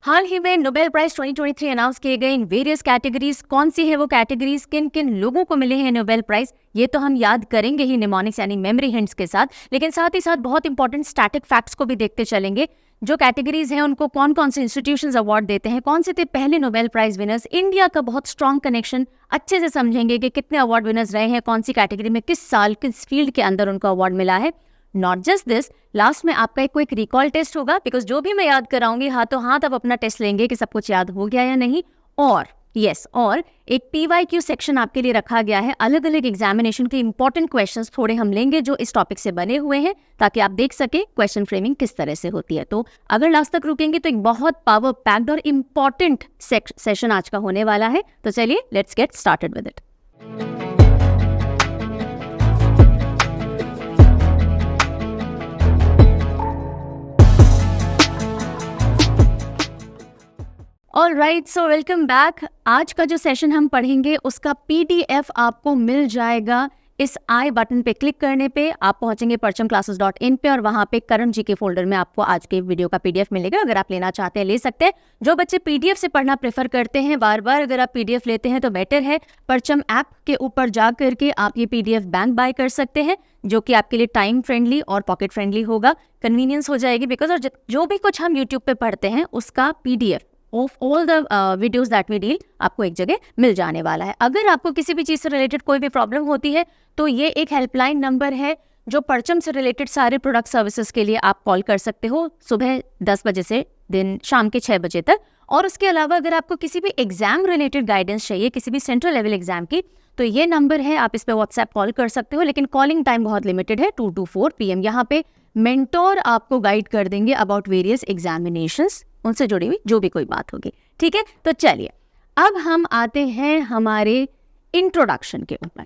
हाल ही में Nobel prize 2023 announce किए गए इन वेरियस कैटेगरीज। कौन सी है वो कैटेगरीज, किन किन लोगों को मिले हैं नोबेल प्राइज, ये तो हम याद करेंगे ही निमोनिक्स यानी मेमोरी हिंट्स के साथ, लेकिन साथ ही साथ बहुत इंपॉर्टेंट स्टैटिक फैक्ट्स को भी देखते चलेंगे। जो कैटेगरीज हैं उनको कौन कौन से इंस्टीट्यूशंस अवार्ड देते हैं, कौन से थे पहले नोबेल प्राइज विनर्स, इंडिया का बहुत स्ट्रॉन्ग कनेक्शन अच्छे से समझेंगे कि कितने अवार्ड विनर्स रहे हैं, कौन सी कैटेगरी में किस साल किस फील्ड के अंदर उनको अवार्ड मिला है। नॉट जस्ट दिस, लास्ट में आपका एक क्विक रिकॉल टेस्ट होगा, बिकॉज जो भी मैं याद कराऊंगी हाथों हाथ आप अपना टेस्ट लेंगे कि सब कुछ याद हो गया या नहीं। और और एक PYQ सेक्शन आपके लिए रखा गया है, अलग अलग एग्जामिनेशन के इंपॉर्टेंट क्वेश्चंस थोड़े हम लेंगे जो इस टॉपिक से बने हुए हैं, ताकि आप देख सके क्वेश्चन फ्रेमिंग किस तरह से होती है। तो अगर लास्ट तक रुकेंगे तो एक बहुत पावर पैक्ड और इंपॉर्टेंट सेशन आज का होने वाला है। तो चलिए let's get started with it. Alright, so welcome back. आज का जो सेशन हम पढ़ेंगे उसका PDF आपको मिल जाएगा इस आई बटन पे क्लिक करने पे। आप पहुंचेंगे parchamclasses.in पे और वहां पे करंट जीके फोल्डर में आपको आज के वीडियो का PDF मिलेगा। अगर आप लेना चाहते हैं ले सकते हैं। जो बच्चे PDF से पढ़ना प्रेफर करते हैं बार बार, अगर आप PDF लेते हैं तो बेटर है, परचम ऐप के ऊपर जा करके आप ये PDF बैंक बाय कर सकते हैं, जो कि आपके लिए टाइम फ्रेंडली और पॉकेट फ्रेंडली होगा। कन्वीनियंस हो जाएगी बिकॉज और जो भी कुछ हम यूट्यूब पे पढ़ते हैं उसका PDF of all the videos that we deal आपको एक जगह मिल जाने वाला है। अगर आपको किसी भी चीज़ से रिलेटेड कोई भी प्रॉब्लम होती है तो ये एक हेल्पलाइन नंबर है जो परचम से रिलेटेड सारे प्रोडक्ट सर्विसेज के लिए आप कॉल कर सकते हो, सुबह 10 बजे से दिन शाम के 6 बजे तक। और उसके अलावा अगर आपको किसी भी एग्जाम रिलेटेड गाइडेंस चाहिए, किसी भी सेंट्रल लेवल एग्जाम की, तो ये नंबर है, आप इस पे व्हाट्सएप कॉल कर सकते हो, लेकिन कॉलिंग टाइम बहुत लिमिटेड है, 2 to 4 PM। यहाँ पे मेंटोर आपको गाइड कर देंगे अबाउट वेरियस एग्जामिनेशंस, उनसे जुड़ी हुई जो भी कोई बात होगी। ठीक है, तो चलिए अब हम आते हैं हमारे इंट्रोडक्शन के ऊपर।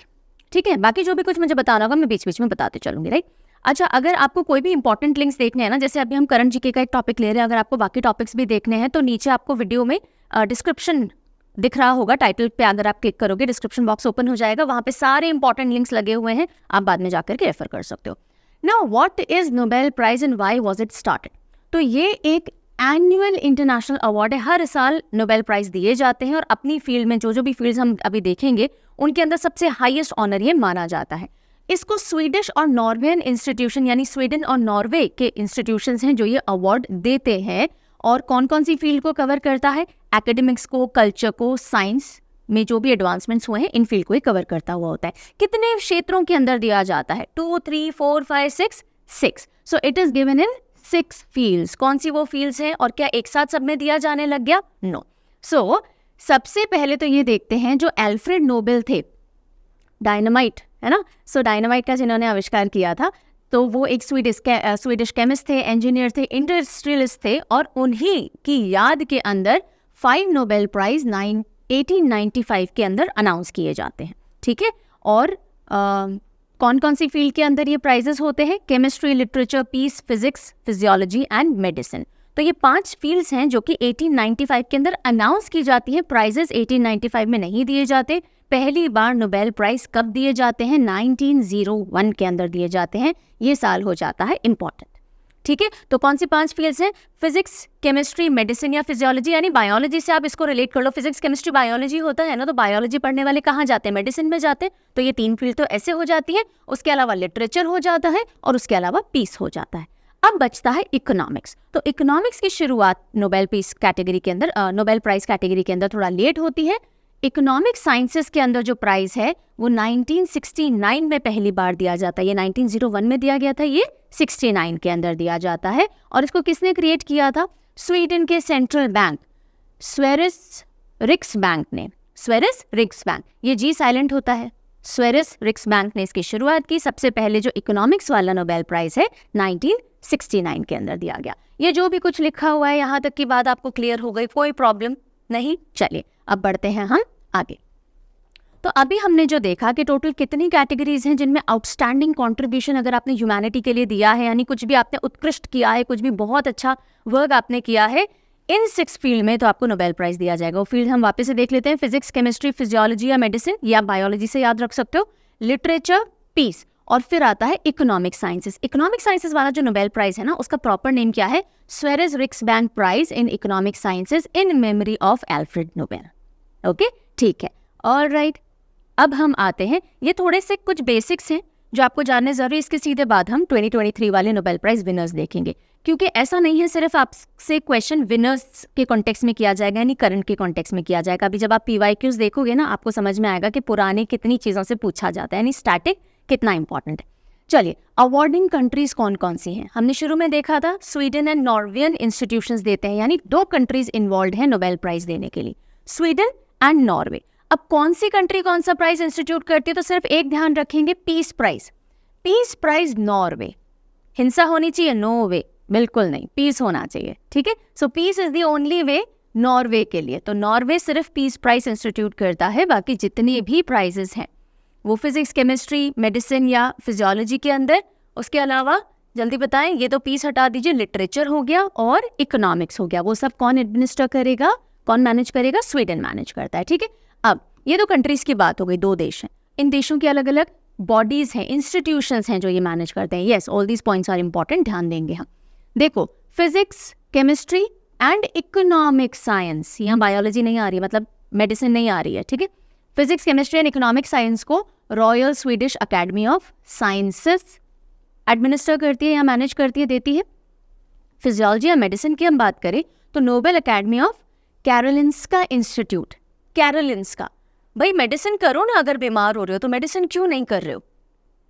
ठीक है, बाकी जो भी कुछ मुझे बताना होगा मैं बीच बीच में बताते चलूंगी, राइट। अच्छा, अगर आपको कोई भी इंपॉर्टेंट लिंक्स देखने हैं ना, जैसे अभी हम करंट जीके का एक टॉपिक ले रहे हैं, अगर आपको बाकी टॉपिक्स भी देखने हैं तो नीचे आपको वीडियो में डिस्क्रिप्शन दिख रहा होगा, टाइटल पे अगर आप क्लिक करोगे डिस्क्रिप्शन बॉक्स ओपन हो जाएगा, वहां पे सारे इंपॉर्टेंट लिंक्स लगे हुए हैं, आप बाद में जाकर के रेफर कर सकते हो। Now what is Nobel prize and why was it started? तो ये एक एनुअल इंटरनेशनल अवार्ड है, हर साल नोबेल प्राइज दिए जाते हैं और अपनी फील्ड में जो भी फील्ड्स हम अभी देखेंगे उनके अंदर सबसे हाईएस्ट ऑनर ये माना जाता है। इसको स्वीडिश और नॉर्वेन इंस्टीट्यूशन यानी स्वीडन और नॉर्वे के इंस्टीट्यूशंस हैं जो ये अवार्ड देते हैं। और कौन कौन सी फील्ड को कवर करता है? एकेडमिक्स को, कल्चर को, साइंस में जो भी एडवांसमेंट्स हुए हैं इन फील्ड को ही कवर करता हुआ होता है। कितने क्षेत्रों के अंदर दिया जाता है? 2, 3, 4, 5, 6। So it is given in 6 fields. कौन सी वो फील्ड्स हैं और क्या एक साथ सब में दिया जाने लग गया? नो। सो सबसे पहले तो ये देखते हैं जो एल्फ्रेड नोबेल थे, डायनामाइट है ना। सो डायनामाइट का जिन्होंने आविष्कार किया था, तो वो एक स्वीडिश केमिस्ट थे, इंजीनियर थे, इंडस्ट्रियलिस्ट थे, और उन्हीं की याद के अंदर 5 नोबेल प्राइज 1895 के अंदर अनाउंस किए जाते हैं। ठीक है, और कौन कौन सी फील्ड के अंदर ये प्राइजेस होते हैं? Chemistry, literature, peace, physics, physiology and medicine. तो ये 5 फील्ड्स हैं जो कि 1895 के अंदर अनाउंस की जाती है। प्राइजेस 1895 में नहीं दिए जाते। पहली बार नोबेल प्राइज कब दिए जाते हैं? 1901 के अंदर दिए जाते हैं। ये साल हो जाता है इंपॉर्टेंट। ठीक है, तो कौन सी 5 फील्ड्स हैं? फिजिक्स, केमिस्ट्री, मेडिसिन या फिजियोलॉजी, यानी बायोलॉजी से आप इसको रिलेट कर लो। फिजिक्स, केमिस्ट्री, बायोलॉजी होता है ना, तो बायोलॉजी पढ़ने वाले कहाँ जाते हैं? मेडिसिन में जाते हैं। तो ये 3 फील्ड तो ऐसे हो जाती है। उसके अलावा लिटरेचर हो जाता है और उसके अलावा पीस हो जाता है। अब बचता है इकोनॉमिक्स। तो इकोनॉमिक्स की शुरुआत नोबेल पीस कैटेगरी के अंदर, नोबेल प्राइज कैटेगरी के अंदर थोड़ा लेट होती है। इकोनॉमिक साइंसेस के अंदर जो प्राइज है वो 1969 में पहली बार दिया जाता है। ये 1901 में दिया गया था, ये 69 के अंदर दिया जाता है। और इसको किसने क्रिएट किया था? स्वीडन के सेंट्रल बैंक स्वेरिस रिक्सबैंक ने। स्वेरिस रिक्सबैंक, ये जी साइलेंट होता है। स्वेरिस रिक्सबैंक ने इसकी शुरुआत की। सबसे पहले जो इकोनॉमिक्स वाला नोबेल प्राइज है 1969 के अंदर दिया गया। ये जो भी कुछ लिखा हुआ है यहाँ तक की बात आपको क्लियर हो गई, कोई प्रॉब्लम नहीं? चलिए अब बढ़ते हैं हम आगे। तो अभी हमने जो देखा कि टोटल कितनी कैटेगरीज हैं जिनमें आउटस्टैंडिंग कंट्रीब्यूशन अगर आपने ह्यूमैनिटी के लिए दिया है, यानी कुछ भी आपने उत्कृष्ट किया है, कुछ भी बहुत अच्छा वर्क आपने किया है इन 6 फील्ड में, तो आपको नोबेल प्राइज दिया जाएगा। वो फील्ड हम वापस से देख लेते हैं। फिजिक्स, केमिस्ट्री, फिजियोलॉजी या मेडिसिन, या बायोलॉजी से याद रख सकते हो। लिटरेचर, पीस, और फिर आता है इकोनॉमिक साइंसेस। इकोनॉमिक साइंसेस वाला जो नोबेल प्राइज है ना, उसका प्रॉपर नेम क्या है? Sveriges Riksbank prize in economic sciences in memory of Alfred Nobel. Okay, ठीक है, ऑलराइट। अब हम आते हैं, ये थोड़े से कुछ बेसिक्स हैं जो आपको जानने जरूरी। इसके सीधे बाद हम 2023 वाले नोबेल प्राइज विनर्स देखेंगे, क्योंकि ऐसा नहीं है सिर्फ आपसे क्वेश्चन विनर्स के कॉन्टेक्स्ट में किया जाएगा, यानी करंट के कॉन्टेक्स्ट में किया जाएगा। अभी जब आप PYQs देखोगे ना, आपको समझ में आएगा कि पुराने कितनी चीज़ों से पूछा जाता है, यानी स्टैटिक कितना इंपॉर्टेंट है। चलिए, अवार्डिंग कंट्रीज कौन कौन सी हैं? हमने शुरू में देखा था स्वीडन एंड नॉर्वेजियन इंस्टीट्यूशंस देते हैं, यानी 2 कंट्रीज इन्वॉल्व हैं नोबेल प्राइज देने के लिए, स्वीडन एंड नॉर्वे। अब कौन सी कंट्री कौन सा प्राइज इंस्टीट्यूट करती है? तो सिर्फ एक ध्यान रखेंगे, peace prize. Peace prize Norway. हिंसा होनी चाहिए? नो वे, बिल्कुल नहीं, पीस होना चाहिए, ठीक है। So peace is the only way Norway के लिए। तो नॉर्वे सिर्फ पीस प्राइज इंस्टीट्यूट करता है, बाकी जितने भी प्राइजेस हैं वो फिजिक्स, केमिस्ट्री, मेडिसिन या फिजियोलॉजी के अंदर। उसके अलावा जल्दी बताएं, ये तो पीस हटा दीजिए, लिटरेचर हो गया और इकोनॉमिक्स हो गया, वो सब कौन एडमिनिस्टर करेगा, कौन मैनेज करेगा? स्वीडन मैनेज करता है, ठीक है। अब ये 2 कंट्रीज की बात हो गई, 2 देश हैं, इन देशों की अलग अलग बॉडीज हैं, इंस्टीट्यूशंस हैं जो ये मैनेज करते हैं। Yes, all these points are important, ध्यान देंगे हम। देखो, physics, chemistry and economic science, यहाँ बायोलॉजी नहीं आ रही है, मतलब मेडिसिन नहीं आ रही है, ठीक है। Physics, chemistry and economic science को Royal Swedish Academy of Sciences administer करती है या मैनेज करती है, देती है। फिजियोलॉजी या मेडिसिन की हम बात करें तो Nobel academy of Karolinska institute. Karolinska, भाई मेडिसिन करो ना, अगर बीमार हो रहे हो तो मेडिसिन क्यों नहीं कर रहे हो,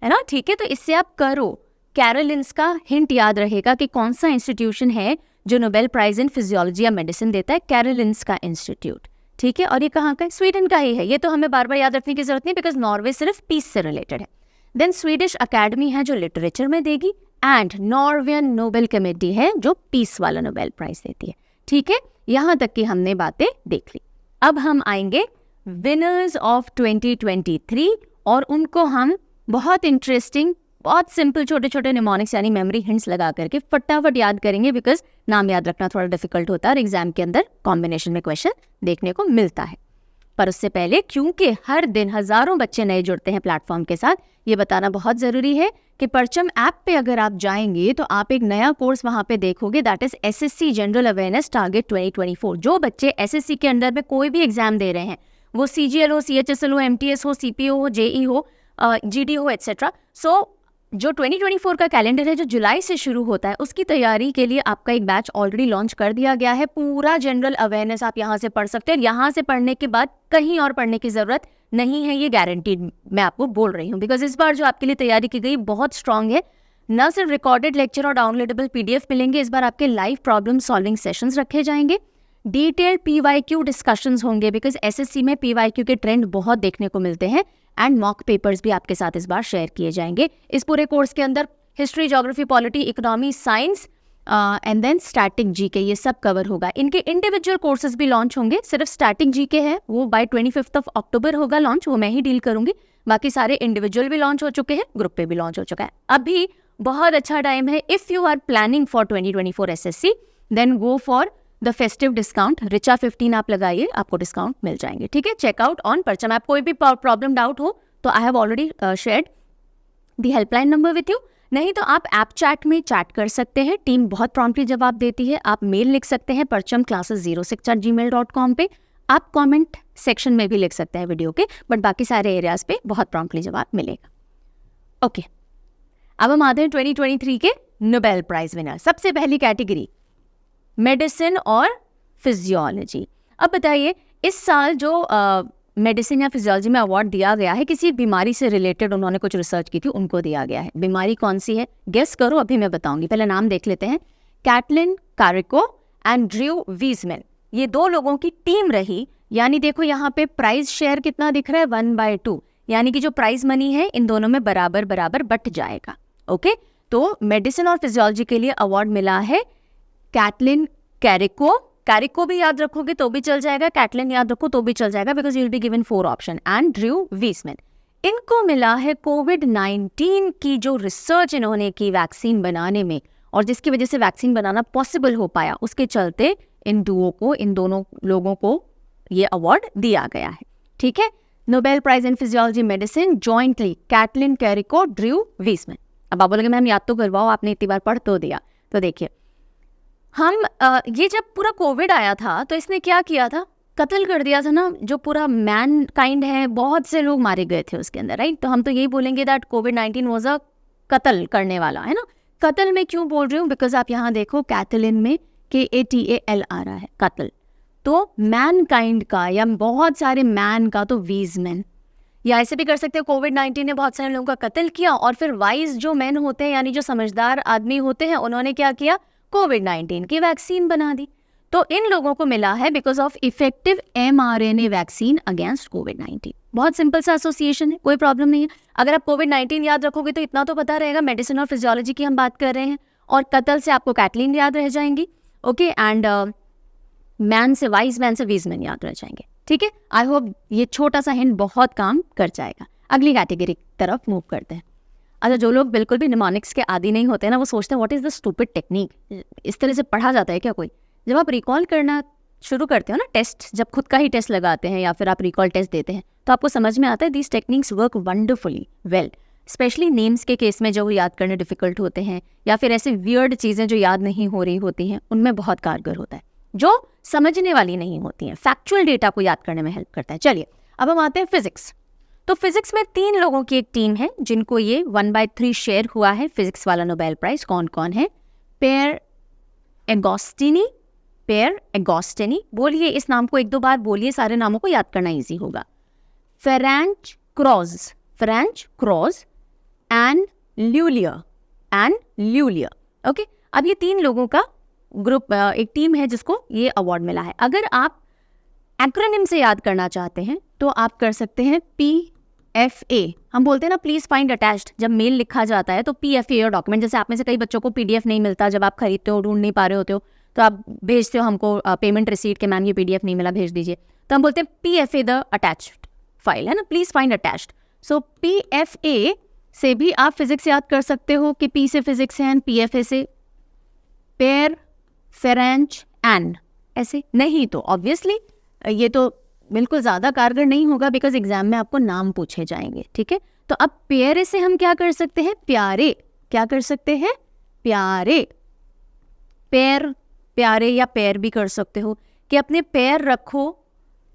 है ना, ठीक है। तो इससे आप करो। कैरोलिंस्का, हिंट याद रहेगा कि कौन सा इंस्टीट्यूशन है जो नोबेल प्राइज इन फिजियोलॉजी या मेडिसिन देता है? कैरोलिंस्का इंस्टीट्यूट, ठीक है। और ये कहाँ का है? स्वीडन का ही है। ये तो हमें बार बार याद रखने की जरूरत नहीं, बिकॉज नॉर्वे सिर्फ पीस से रिलेटेड है। देन स्वीडिश अकेडमी है जो लिटरेचर में देगी, एंड नॉर्वेजियन नोबेल कमेटी है जो पीस वाला नोबेल प्राइज देती है, ठीक है। यहाँ तक की हमने बातें देख ली। अब हम आएंगे विनर्स ऑफ 2023 और उनको हम बहुत इंटरेस्टिंग, बहुत सिंपल छोटे छोटे निमोनिक्स यानी मेमोरी हिंट्स लगा करके फटाफट याद करेंगे, बिकॉज नाम याद रखना थोड़ा डिफिकल्ट होता है और एग्जाम के अंदर कॉम्बिनेशन में क्वेश्चन देखने को मिलता है। पर उससे पहले, क्योंकि हर दिन हजारों बच्चे नए जुड़ते हैं प्लेटफॉर्म के साथ, ये बताना बहुत ज़रूरी है कि परचम ऐप पे अगर आप जाएंगे तो आप एक नया कोर्स वहाँ पे देखोगे, that is SSC general awareness target 2024। जो बच्चे SSC के अंदर में कोई भी एग्जाम दे रहे हैं, वो CGL हो, CHSL हो, MTS हो, CPO हो, JE हो, GD हो, एट्सेट्रा। सो जो 2024 का कैलेंडर है जो जुलाई से शुरू होता है, उसकी तैयारी के लिए आपका एक बैच ऑलरेडी लॉन्च कर दिया गया है। पूरा जनरल अवेयरनेस आप यहाँ से पढ़ सकते हैं। यहाँ से पढ़ने के बाद कहीं और पढ़ने की ज़रूरत नहीं है, ये गारंटीड मैं आपको बोल रही हूँ, बिकॉज इस बार जो आपके लिए तैयारी की गई बहुत स्ट्रांग है। न सिर्फ रिकॉर्डेड लेक्चर और डाउनलोडेबल PDF मिलेंगे, इस बार आपके लाइव प्रॉब्लम सॉल्विंग सेशंस रखे जाएंगे, डिटेल्ड PYQ डिस्कशंस होंगे, बिकॉज SSC में PYQ के ट्रेंड बहुत देखने को मिलते हैं, एंड मॉक पेपर्स भी आपके साथ इस बार शेयर किए जाएंगे। इस पूरे कोर्स के अंदर history, geography, polity, economy, science and then static GK, ये सब कवर होगा। इनके इंडिविजुअल कोर्सेज भी लॉन्च होंगे। सिर्फ स्टैटिक GK है वो बाय 25 अक्टूबर होगा लॉन्च, वो मैं ही डील करूंगी। बाकी सारे इंडिविजुअल भी लॉन्च हो चुके हैं, ग्रुप पे भी लॉन्च हो चुका है। अभी बहुत अच्छा टाइम है। If you are planning for 2024 SSC, then go for the festive discount. Richa 15 आप लगाइए, आपको डिस्काउंट मिल जाएंगे, ठीक है। Checkout on Parcham app. कोई भी प्रॉब्लम डाउट हो तो I have already shared the helpline number with you. नहीं तो आप ऐप चैट में चैट कर सकते हैं, टीम बहुत प्रॉम्प्टली जवाब देती है। आप मेल लिख सकते हैं parchamclasses06@gmail.com पे। आप कमेंट सेक्शन में भी लिख सकते हैं वीडियो के, बट बाकी सारे एरियाज पे बहुत प्रॉम्प्टली जवाब मिलेगा। ओके, अब हम आते हैं 2023 के नोबेल प्राइज विनर। सबसे पहली कैटेगरी मेडिसिन और फिजियोलॉजी। अब बताइए, इस साल जो मेडिसिन या फिजियोलॉजी में अवार्ड दिया गया है, किसी बीमारी से रिलेटेड उन्होंने कुछ रिसर्च की थी, उनको दिया गया है। बीमारी कौन सी है? गेस करो, अभी मैं बताऊंगी। पहले नाम देख लेते हैं। Caitlin Kariko and Drew Weissman, ये 2 लोगों की टीम रही। यानी देखो यहाँ पे प्राइज शेयर कितना दिख रहा है, 1/2, यानी कि जो प्राइज मनी है इन दोनों में बराबर बराबर बट जाएगा। ओके, तो मेडिसिन और फिजियोलॉजी के लिए अवार्ड मिला है कैटलिन कैरिको। कैरिको भी याद रखोगे तो भी चल जाएगा, कैटलिन याद रखो तो भी चल जाएगा, because you will be given 4 option. And Drew Weissman, इनको मिला है कोविड-19 की जो रिसर्च इन्होंने की वैक्सीन बनाने में, और जिसकी वजह से वैक्सीन बनाना पॉसिबल हो पाया, उसके चलते इन दोनों लोगों को ये अवार्ड दिया गया है, ठीक है। Nobel prize in physiology medicine jointly Katalin Kariko Drew Weissman. अब आप बोलोगे मैम याद तो करवाओ, आपने इतनी बार पढ़ तो दिया। तो देखिए हम ये जब पूरा कोविड आया था तो इसने क्या किया था, कत्ल कर दिया था ना, जो पूरा मैन काइंड है, बहुत से लोग मारे गए थे उसके अंदर, राइट। तो हम तो यही बोलेंगे दैट कोविड-19 वाज अ कत्ल करने वाला, है ना। कत्ल में क्यों बोल रही हूँ, बिकॉज आप यहाँ देखो कैटलिन में KATAL आ रहा है, कत्ल। तो मैन काइंड का या बहुत सारे मैन का तो वीजमैन, या ऐसे भी कर सकते हो कोविड-19 ने बहुत सारे लोगों का कत्ल किया और फिर वाइज जो मैन होते हैं यानी जो समझदार आदमी होते हैं उन्होंने क्या किया, कोविड-19 की वैक्सीन बना दी। तो इन लोगों को मिला है because of effective mRNA vaccine against कोविड-19। बहुत सिंपल सा एसोसिएशन है, कोई प्रॉब्लम नहीं है। अगर आप कोविड-19 याद रखोगे तो इतना तो पता रहेगा, मेडिसिन और फिजियोलॉजी की हम बात कर रहे हैं, और कत्ल से आपको कैटलिन याद रह जाएंगी, ओके, एंड मैन से वाइज मैन से वीजमैन याद रह जाएंगे, ठीक है। आई होप ये छोटा सा हिंट बहुत काम कर जाएगा। अगली कैटेगरी की तरफ मूव करते हैं। अच्छा, जो लोग बिल्कुल भी निमोनिक्स के आदी नहीं होते ना, वो सोचते हैं what is the stupid technique, इस तरह से पढ़ा जाता है क्या कोई। जब आप रिकॉल करना शुरू करते हो ना, टेस्ट, जब खुद का ही टेस्ट लगाते हैं या फिर आप रिकॉल टेस्ट देते हैं, तो आपको समझ में आता है these techniques work wonderfully well, specially names के केस में जो याद करने डिफिकल्ट होते हैं या फिर ऐसे वियर्ड चीज़ें जो याद नहीं हो रही होती हैं, उनमें बहुत कारगर होता है, जो समझने वाली नहीं होती हैं, फैक्चुअल डेटा को याद करने में हेल्प करता है। चलिए अब हम आते हैं फिजिक्स। तो फिजिक्स में 3 लोगों की एक टीम है जिनको ये 1/3 शेयर हुआ है फिजिक्स वाला नोबेल प्राइज। कौन कौन है? पेयर एगोस्टिनी, बोलिए इस नाम को 1-2 बार बोलिए, सारे नामों को याद करना इजी होगा। फेरेंच क्रॉज एंड ल्यूलियर, ओके। अब ये 3 लोगों का ग्रुप, एक टीम है जिसको ये अवार्ड मिला है। अगर आप एक्रोनिम से याद करना चाहते हैं तो आप कर सकते हैं PFA। हम बोलते हैं ना प्लीज फाइंड अटैच्ड, जब मेल लिखा जाता है तो PFA और डॉक्यूमेंट, जैसे आप में से कई बच्चों को PDF नहीं मिलता, जब आप खरीदते हो, ढूंढ नहीं पा रहे होते हो, तो आप भेजते हो हमको पेमेंट रिसीट के मैम ये PDF नहीं मिला, भेज दीजिए, तो हम बोलते हैं PFA द अटैच्ड फाइल, है ना, please find attached. So PFA से भी आप फिजिक्स याद कर सकते हो कि P से फिजिक्स है, PFA से पेयर, फेरेंच एंड, ऐसे नहीं तो ऑब्वियसली ये तो बिल्कुल ज़्यादा कारगर नहीं होगा बिकॉज एग्जाम में आपको नाम पूछे जाएंगे, ठीक है। तो अब प्यारे से हम क्या कर सकते हैं, प्यारे, क्या कर सकते हैं, प्यारे, पैर, प्यारे या पैर भी कर सकते हो कि अपने पैर रखो,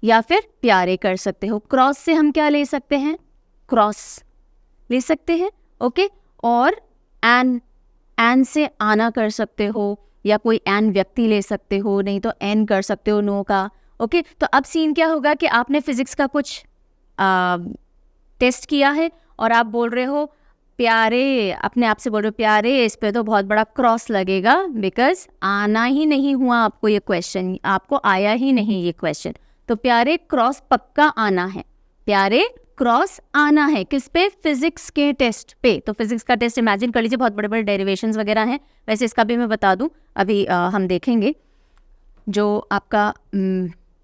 या फिर प्यारे कर सकते हो। क्रॉस से हम क्या ले सकते हैं, क्रॉस ले सकते हैं, ओके। और एन से आना कर सकते हो, या कोई एन व्यक्ति ले सकते हो, नहीं तो एन कर सकते हो नो का, ओके। तो अब सीन क्या होगा कि आपने फिजिक्स का कुछ टेस्ट किया है और आप बोल रहे हो प्यारे, अपने आप से बोल रहे हो प्यारे, इस पे तो बहुत बड़ा क्रॉस लगेगा बिकॉज आना ही नहीं हुआ आपको ये क्वेश्चन, आपको आया ही नहीं ये क्वेश्चन। तो प्यारे क्रॉस पक्का आना है, प्यारे क्रॉस आना है किस पे, फिजिक्स के टेस्ट पे। तो फिजिक्स का टेस्ट इमेजिन कर लीजिए, बहुत बड़े बड़े डेरिवेशंस वगैरह हैं। वैसे इसका भी मैं बता दूं, अभी हम देखेंगे जो आपका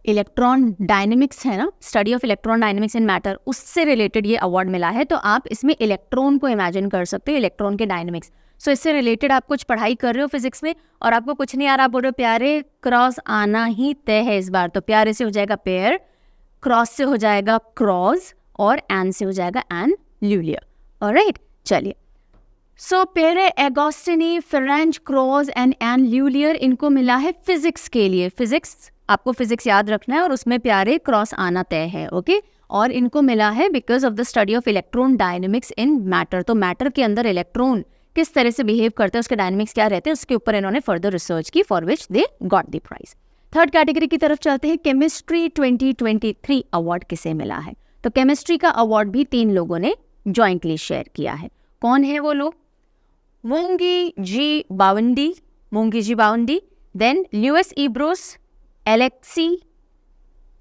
इलेक्ट्रॉन डायनेमिक्स है ना, study of electron dynamics in matter, उससे रिलेटेड ये अवार्ड मिला है। तो आप इसमें इलेक्ट्रॉन को इमेजिन कर सकते हो, इलेक्ट्रॉन के डायनेमिक्स। सो इससे रिलेटेड आप कुछ पढ़ाई कर रहे हो फिजिक्स में और आपको कुछ नहीं आ रहा, आप बोल रहे हो प्यारे क्रॉस आना ही तय है इस बार। तो प्यारे से हो जाएगा पेयर, क्रॉस से हो जाएगा क्रॉस, और एन से हो जाएगा एन ल्यूलियर, ऑलराइट। चलिए, सो पेरे एगोस्टिनी, फेरेंच क्रॉस एंड एन ल्यूलियर, इनको मिला है फिजिक्स के लिए। फिजिक्स, आपको फिजिक्स याद रखना है और उसमें प्यारे क्रॉस आना तय है, ओके। और इनको मिला है because of the study of electron dynamics in matter. तो मैटर के अंदर इलेक्ट्रॉन किस तरह से बिहेव करते हैं, उसके डायनेमिक्स क्या रहते हैं, उसके ऊपर इन्होंने फर्दर रिसर्च की, for which they got the prize. Third category की तरफ चलते हैं। केमिस्ट्री 2023 अवार्ड किसे मिला है? तो केमिस्ट्री का अवार्ड भी 3 लोगों ने जॉइंटली शेयर किया है। कौन है वो लोग? मोंगी जी बाउंडी, देन ल्यूइस ई ब्रूस, एलेक्सी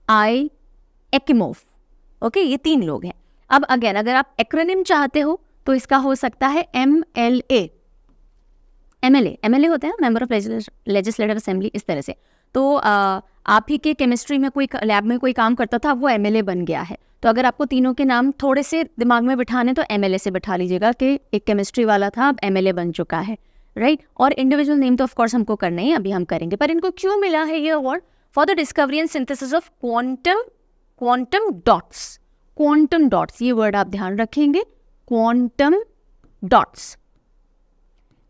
आई एक्imoff, ओके। ये 3 लोग हैं। अब अगेन अगर आप एक्रोनिम चाहते हो तो इसका हो सकता है MLA होता है मेंबर ऑफ लेजिस्लेटिव असेंबली, इस तरह से। तो आप ही के केमिस्ट्री में कोई लैब में कोई काम करता था, वो MLA बन गया है। तो अगर आपको तीनों के नाम थोड़े से दिमाग में बिठाने तो MLA से बिठा लीजिएगा कि एक केमिस्ट्री वाला था, अब MLA बन चुका है, राइट। और इंडिविजुअल नेम तो ऑफकोर्स हमको करना ही, अभी हम करेंगे। पर इनको क्यों मिला है ये award? For the discovery and synthesis of quantum dots, quantum dots, ये वर्ड आप ध्यान रखेंगे, क्वांटम डॉट्स।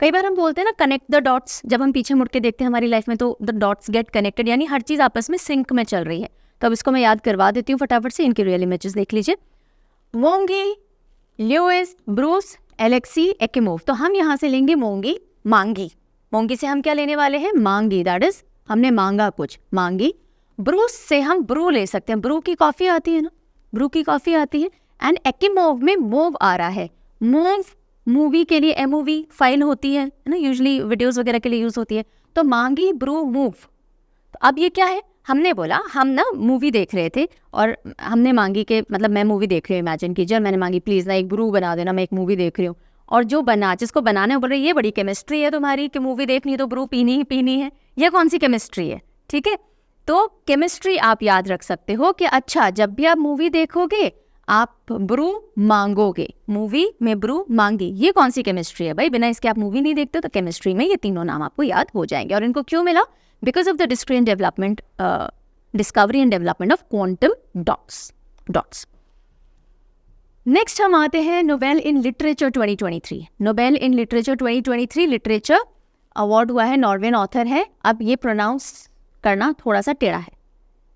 कई बार हम बोलते हैं ना कनेक्ट द डॉट्स, जब हम पीछे मुड़ के देखते हैं हमारी लाइफ में तो द डॉट्स गेट कनेक्टेड, यानी हर चीज़ आपस में सिंक में चल रही है। तो अब इसको मैं याद करवा देती हूँ फटाफट से, इनके रियल इमेजेस देख लीजिए। मोंगी, ल्यूइस, ब्रूस, एलेक्सी, एक्कीमोव। तो हम यहाँ से लेंगे मोंगी, मांगी। मोंगी से हम क्या लेने वाले हैं? मांगी, दैट इज हमने मांगा कुछ, मांगी। ब्रूस से हम ब्रू ले सकते हैं, ब्रू की कॉफ़ी आती है ना, ब्रू की कॉफ़ी आती है। एंड एक्कीमोव में मोव आ रहा है, मोव मूवी के लिए MOV फाइल होती है ना, यूजुअली वीडियोस वगैरह के लिए यूज़ होती है। तो मांगी, ब्रू, मूव। तो अब ये क्या है? हमने बोला हम ना मूवी देख रहे थे और हमने मांगी के मतलब मैं मूवी देख रही हूँ, इमेजिन कीजिए, मैंने मांगी प्लीज़ ना एक ब्रू बना देना, मैं एक मूवी देख रही हूँ। और जो जिसको बनाने बोल रहे ये बड़ी केमिस्ट्री है तुम्हारी कि मूवी देखनी है तो ब्रू पीनी ही पीनी है, ये कौन सी केमिस्ट्री है? ठीक है, तो केमिस्ट्री आप याद रख सकते हो कि अच्छा जब भी आप मूवी देखोगे आप ब्रू मांगोगे, मूवी में ब्रू मांगी, ये कौन सी केमिस्ट्री है भाई? बिना इसके आप मूवी नहीं देखते। तो केमिस्ट्री में ये तीनों नाम आपको याद हो जाएंगे। और इनको क्यों मिला? Because of the discovery and development of quantum dots. Next हम आते हैं Nobel in literature 2023। Nobel in literature 2023 literature award हुआ है, नॉर्वेन ऑथर है। अब ये प्रोनाउंस करना थोड़ा सा टेढ़ा है,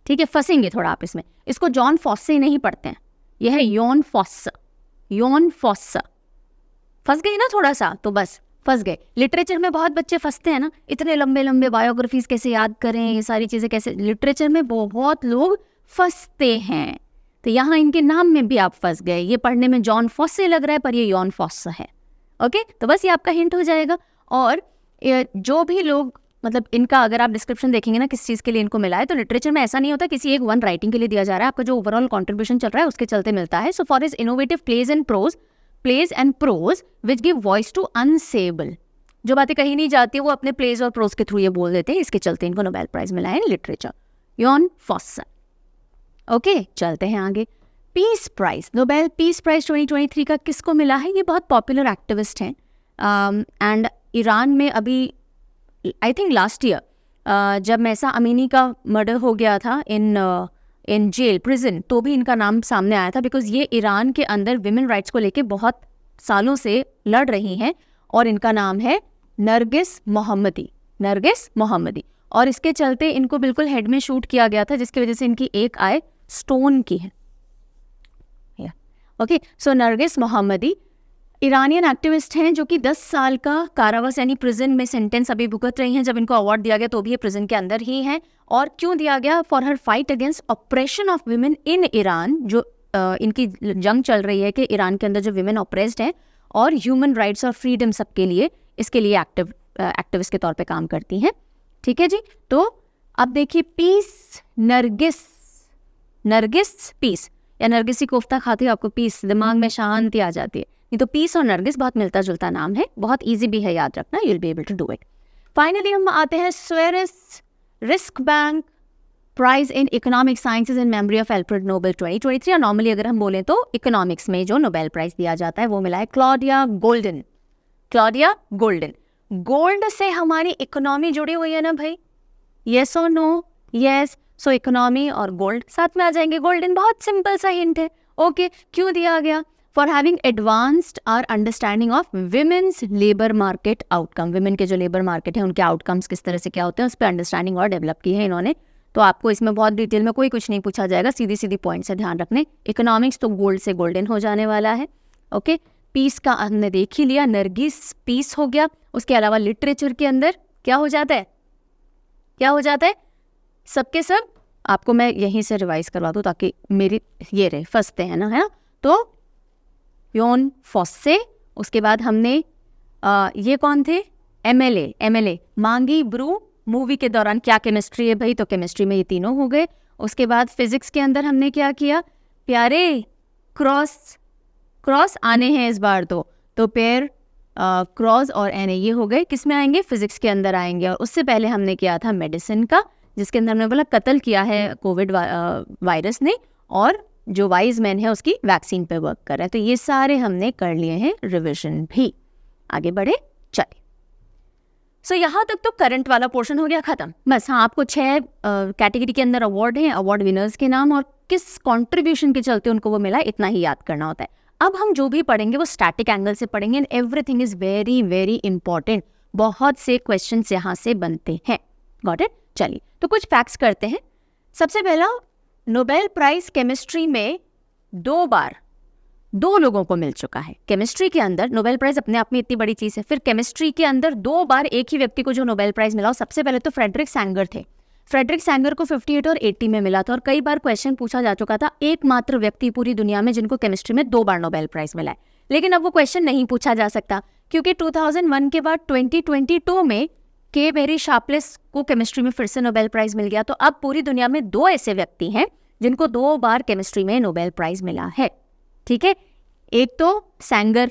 ठीक है, फंसेंगे थोड़ा आप इसमें। इसको जॉन फॉस्से नहीं पढ़ते हैं, यह है योन फॉस्स, योन फॉस्स। फंस गए ना थोड़ा सा, तो बस फंस गए। लिटरेचर में बहुत बच्चे फंसते हैं ना, इतने लंबे लंबे बायोग्राफीज कैसे याद करें, ये सारी चीज़ें कैसे, लिटरेचर में बहुत लोग फंसते हैं। तो यहाँ इनके नाम में भी आप फंस गए, ये पढ़ने में जॉन फॉस्से लग रहा है पर ये योन फॉस्स है। ओके, तो बस ये आपका हिंट हो जाएगा। और जो भी लोग मतलब इनका अगर आप डिस्क्रिप्शन देखेंगे ना किस चीज़ के लिए इनको मिला है, तो लिटरेचर में ऐसा नहीं होता किसी एक वन राइटिंग के लिए दिया जा रहा है, आपका जो ओवरऑल कंट्रीब्यूशन चल रहा है उसके चलते मिलता है। So for his innovative plays and prose which give voice to unsayable, जो बातें कहीं नहीं जाती वो अपने प्लेज और प्रोज के थ्रू ये बोल देते हैं, इसके चलते इनको नोबेल प्राइज मिला है इन लिटरेचर, योन फॉस्स। ओके, चलते हैं आगे। Peace prize, Nobel peace prize 2023 का किसको मिला है? ये बहुत पॉपुलर एक्टिविस्ट हैं एंड ईरान में अभी आई थिंक लास्ट ईयर जब महसा अमीनी का मर्डर हो गया था इन जेल प्रिजन, तो भी इनका नाम सामने आया था, बिकॉज ये ईरान के अंदर विमेन राइट्स को लेके बहुत सालों से लड़ रही हैं। और इनका नाम है नरगिस मोहम्मदी, नरगिस मोहम्मदी। और इसके चलते इनको बिल्कुल हेड में शूट किया गया था, जिसकी वजह से इनकी एक आई स्टोन की है। ओके, सो नरगिस मोहम्मदी ईरानियन एक्टिविस्ट हैं जो कि 10 साल का कारावास यानी प्रिजन में सेंटेंस अभी भुगत रही हैं। जब इनको अवार्ड दिया गया तो भी ये प्रिजन के अंदर ही हैं। और क्यों दिया गया? For her fight against operation of women in Iran, जो इनकी जंग चल रही है कि ईरान के अंदर जो वीमेन ऑपरेस्ड हैं और ह्यूमन राइट्स और फ्रीडम सबके लिए, इसके लिए एक्टिविस्ट के तौर पे काम करती हैं। ठीक है जी, तो अब देखिए पीस, नरगिस पीस, या नरगिसी कोफ्ता खाती हो आपको पीस, दिमाग में शांति आ जाती है। नहीं तो पीस और नरगिस बहुत मिलता जुलता नाम है, बहुत इजी भी है याद रखना, you will be able to do it. Finally हम आते हैं Sveriges Riksbank prize in economic sciences in memory of Alfred Nobel 2023। और नॉर्मली अगर हम बोलें तो इकोनॉमिक्स में जो नोबेल प्राइज दिया जाता है वो मिला है Claudia golden. Claudia golden, gold से हमारी इकोनॉमी जुड़ी हुई है ना भाई, येस और नो? यस, सो इकोनॉमी और गोल्ड साथ में आ जाएंगे। गोल्डन बहुत सिंपल सा हिंट है। ओके, क्यों दिया गया? For having advanced our understanding of women's labour market outcome, women के जो लेबर मार्केट है उनके आउटकम्स किस तरह से क्या होते हैं उस पर अंडरस्टैंडिंग और डेवलप की है इन्होंने। तो आपको इसमें बहुत डिटेल में कोई कुछ नहीं पूछा जाएगा, सीधी सीधी पॉइंट से ध्यान रखने। इकोनॉमिक्स तो गोल्ड से गोल्डन हो जाने वाला है। ओके, पीस का हमने देख ही लिया, नरगिस पीस हो गया। उसके अलावा लिटरेचर के अंदर क्या हो जाता है, क्या हो जाता है? सबके सब आपको मैं यहीं से रिवाइज करवा दूँ ताकि मेरी ये रहे, फंसते हैं ना, है ना? तो योन फॉस्से, उसके बाद हमने ये कौन थे? एमएलए मांगी ब्रू। मूवी के दौरान क्या केमिस्ट्री है भाई, तो केमिस्ट्री में ये तीनों हो गए। उसके बाद फिजिक्स के अंदर हमने क्या किया प्यारे? क्रॉस आने हैं इस बार तो पेयर क्रॉस और एन ये हो गए, किस में आएंगे? फिजिक्स के अंदर आएंगे। और उससे पहले हमने किया था मेडिसिन का, जिसके अंदर हमने बोला कत्ल किया है कोविड वायरस ने, और जो वाइज मैन है उसकी वैक्सीन पे वर्क कर रहा है। तो ये सारे हमने कर लिए हैं रिविजन भी। आगे बढ़े, चलिए। सो यहाँ तक तो करंट वाला पोर्शन हो गया खत्म। बस हाँ, आपको 6 कैटेगरी के अंदर अवार्ड हैं, अवार्ड विनर्स के नाम और किस कंट्रीब्यूशन के चलते उनको वो मिला, इतना ही याद करना होता है। अब हम जो भी पढ़ेंगे वो स्टैटिक एंगल से पढ़ेंगे and everything is very very important. बहुत से क्वेश्चंस यहाँ से बनते हैं। Got it? चलिए तो कुछ फैक्ट्स करते हैं। सबसे पहला, नोबेल प्राइज केमिस्ट्री में 2 बार 2 लोगों को मिल चुका है। केमिस्ट्री के अंदर नोबेल प्राइज अपने आप में इतनी बड़ी चीज है, फिर केमिस्ट्री के अंदर 2 बार एक ही व्यक्ति को जो नोबेल प्राइज मिला। सबसे पहले तो फ्रेडरिक सैंगर थे। फ्रेडरिक सैंगर को 58 और 80 में मिला था और कई बार क्वेश्चन पूछा जा चुका था, एकमात्र व्यक्ति पूरी दुनिया में जिनको केमिस्ट्री में 2 बार नोबेल प्राइज मिला है। लेकिन अब वो क्वेश्चन नहीं पूछा जा सकता क्योंकि 2001 के बाद 2022 में के वेरी शार्पलेस को केमिस्ट्री में फिर से नोबेल प्राइज मिल गया। तो अब पूरी दुनिया में 2 ऐसे व्यक्ति हैं जिनको 2 बार केमिस्ट्री में नोबेल प्राइज मिला है। ठीक है, एक तो सैंगर,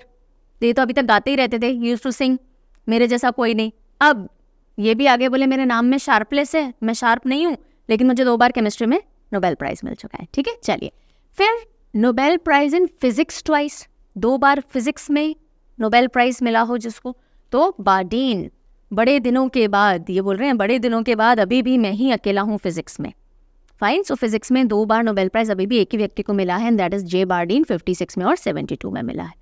ये तो अभी तक गाते ही रहते थे, यूज टू सिंग, मेरे जैसा कोई नहीं। अब ये भी आगे बोले मेरे नाम में शार्पलेस है, मैं शार्प नहीं हूँ, लेकिन मुझे 2 बार केमिस्ट्री में नोबेल प्राइज मिल चुका है। ठीक है, चलिए फिर Nobel prize in physics twice, 2 बार फिजिक्स में नोबेल प्राइज मिला हो जिसको, तो बार्डीन। बड़े दिनों के बाद, ये बोल रहे हैं बड़े दिनों के बाद अभी भी मैं ही अकेला हूँ फिजिक्स में। फाइन, सो फिजिक्स में 2 बार नोबेल प्राइज अभी भी एक ही व्यक्ति को मिला है and that is J Bardeen, 56 में और 72 में मिला है।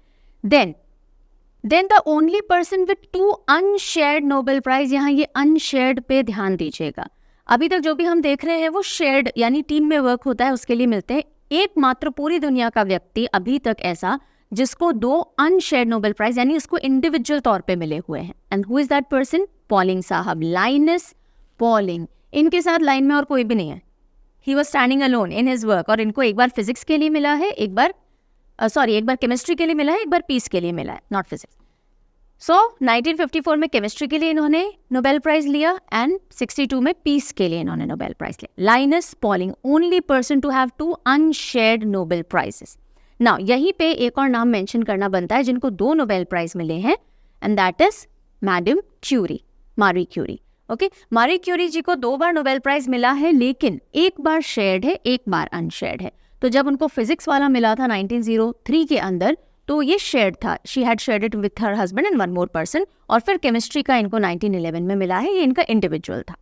Then the only person with 2 unshared Nobel prize, यहाँ ये अनशेयर्ड पे ध्यान दीजिएगा। अभी तक जो भी हम देख रहे हैं वो शेयर्ड यानी टीम में वर्क होता है उसके लिए मिलते हैं। एकमात्र पूरी दुनिया का व्यक्ति अभी तक ऐसा जिसको 2 अनशेयर्ड नोबेल प्राइज यानी उसको इंडिविजुअल तौर पे मिले हुए हैं। And who is that person? Polling साहब, लाइनस पॉलिंग। इनके साथ लाइन में और कोई भी नहीं है। He was standing alone in his work. और इनको एक बार फिजिक्स के लिए मिला है, एक बार केमिस्ट्री के लिए मिला है, एक बार पीस के लिए मिला है, नॉट फिजिक्स। सो 1954 में केमिस्ट्री के लिए इन्होंने नोबेल प्राइज लिया एंड 62 में पीस के लिए इन्होंने नोबेल प्राइज लिया। Linus Pauling, only person to have 2 unshared Nobel prizes. Now यहीं पे एक और नाम मेंशन करना बनता है जिनको 2 नोबेल प्राइज मिले हैं and that is madam Curie, Marie Curie. Okay, Marie Curie ji को 2 बार नोबेल प्राइज मिला है लेकिन एक बार शेयर्ड है, एक बार अनशेयर्ड है। तो जब उनको फिजिक्स वाला मिला था 1903 के अंदर तो ये शेयर्ड था, she had shared it with her husband and 1 more person. और फिर केमिस्ट्री का इनको 1911 में मिला है, ये इनका इंडिविजुअल था।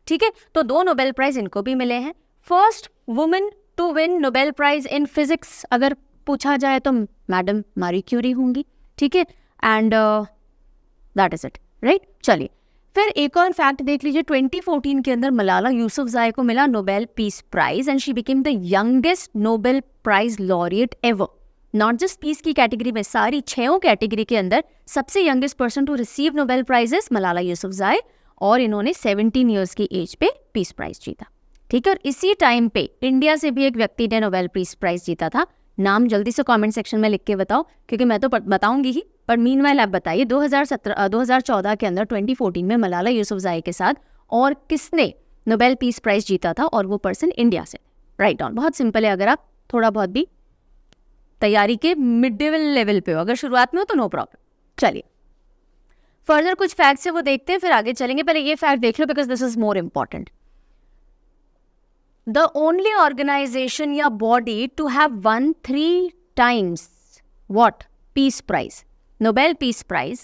ठीक है, तो 2 नोबेल प्राइज इनको भी मिले हैं। First women to win Nobel prize in physics अगर पूछा जाए तो मैडम मारी क्यूरी होंगी। ठीक है, and that is it, right. चलिए फिर एक और फैक्ट देख लीजिए। 2014 के अंदर मलाला यूसुफजाई को मिला Nobel peace prize and she became the youngest Nobel prize laureate ever. Not just peace की कैटेगरी में, सारी 6 कैटेगरी के अंदर सबसे youngest person to receive Nobel prizes Malala Yousafzai और इन्होंने 17 ईयर्स की एज पे पीस प्राइज जीता। ठीक है, और इसी टाइम पे इंडिया से भी एक व्यक्ति ने नोबेल पीस प्राइज जीता था। नाम जल्दी से कमेंट सेक्शन में लिख के बताओ क्योंकि मैं तो बताऊंगी ही, पर मीनवाइल आप बताइए 2014 के अंदर 2014 में मलाला यूसुफजाई के साथ और किसने नोबेल पीस प्राइज जीता था और वो पर्सन इंडिया से। राइट डाउन, बहुत सिंपल है। अगर आप थोड़ा बहुत भी तैयारी के मिड लेवल पे हो, अगर शुरुआत में हो तो नो प्रॉब्लम। चलिए फर्दर कुछ फैक्ट्स है वो देखते हैं, फिर आगे चलेंगे। पहले ये फैक्ट देख लो because this is more important. The only organization या body to have won 3 times what? Peace Prize, Nobel Peace Prize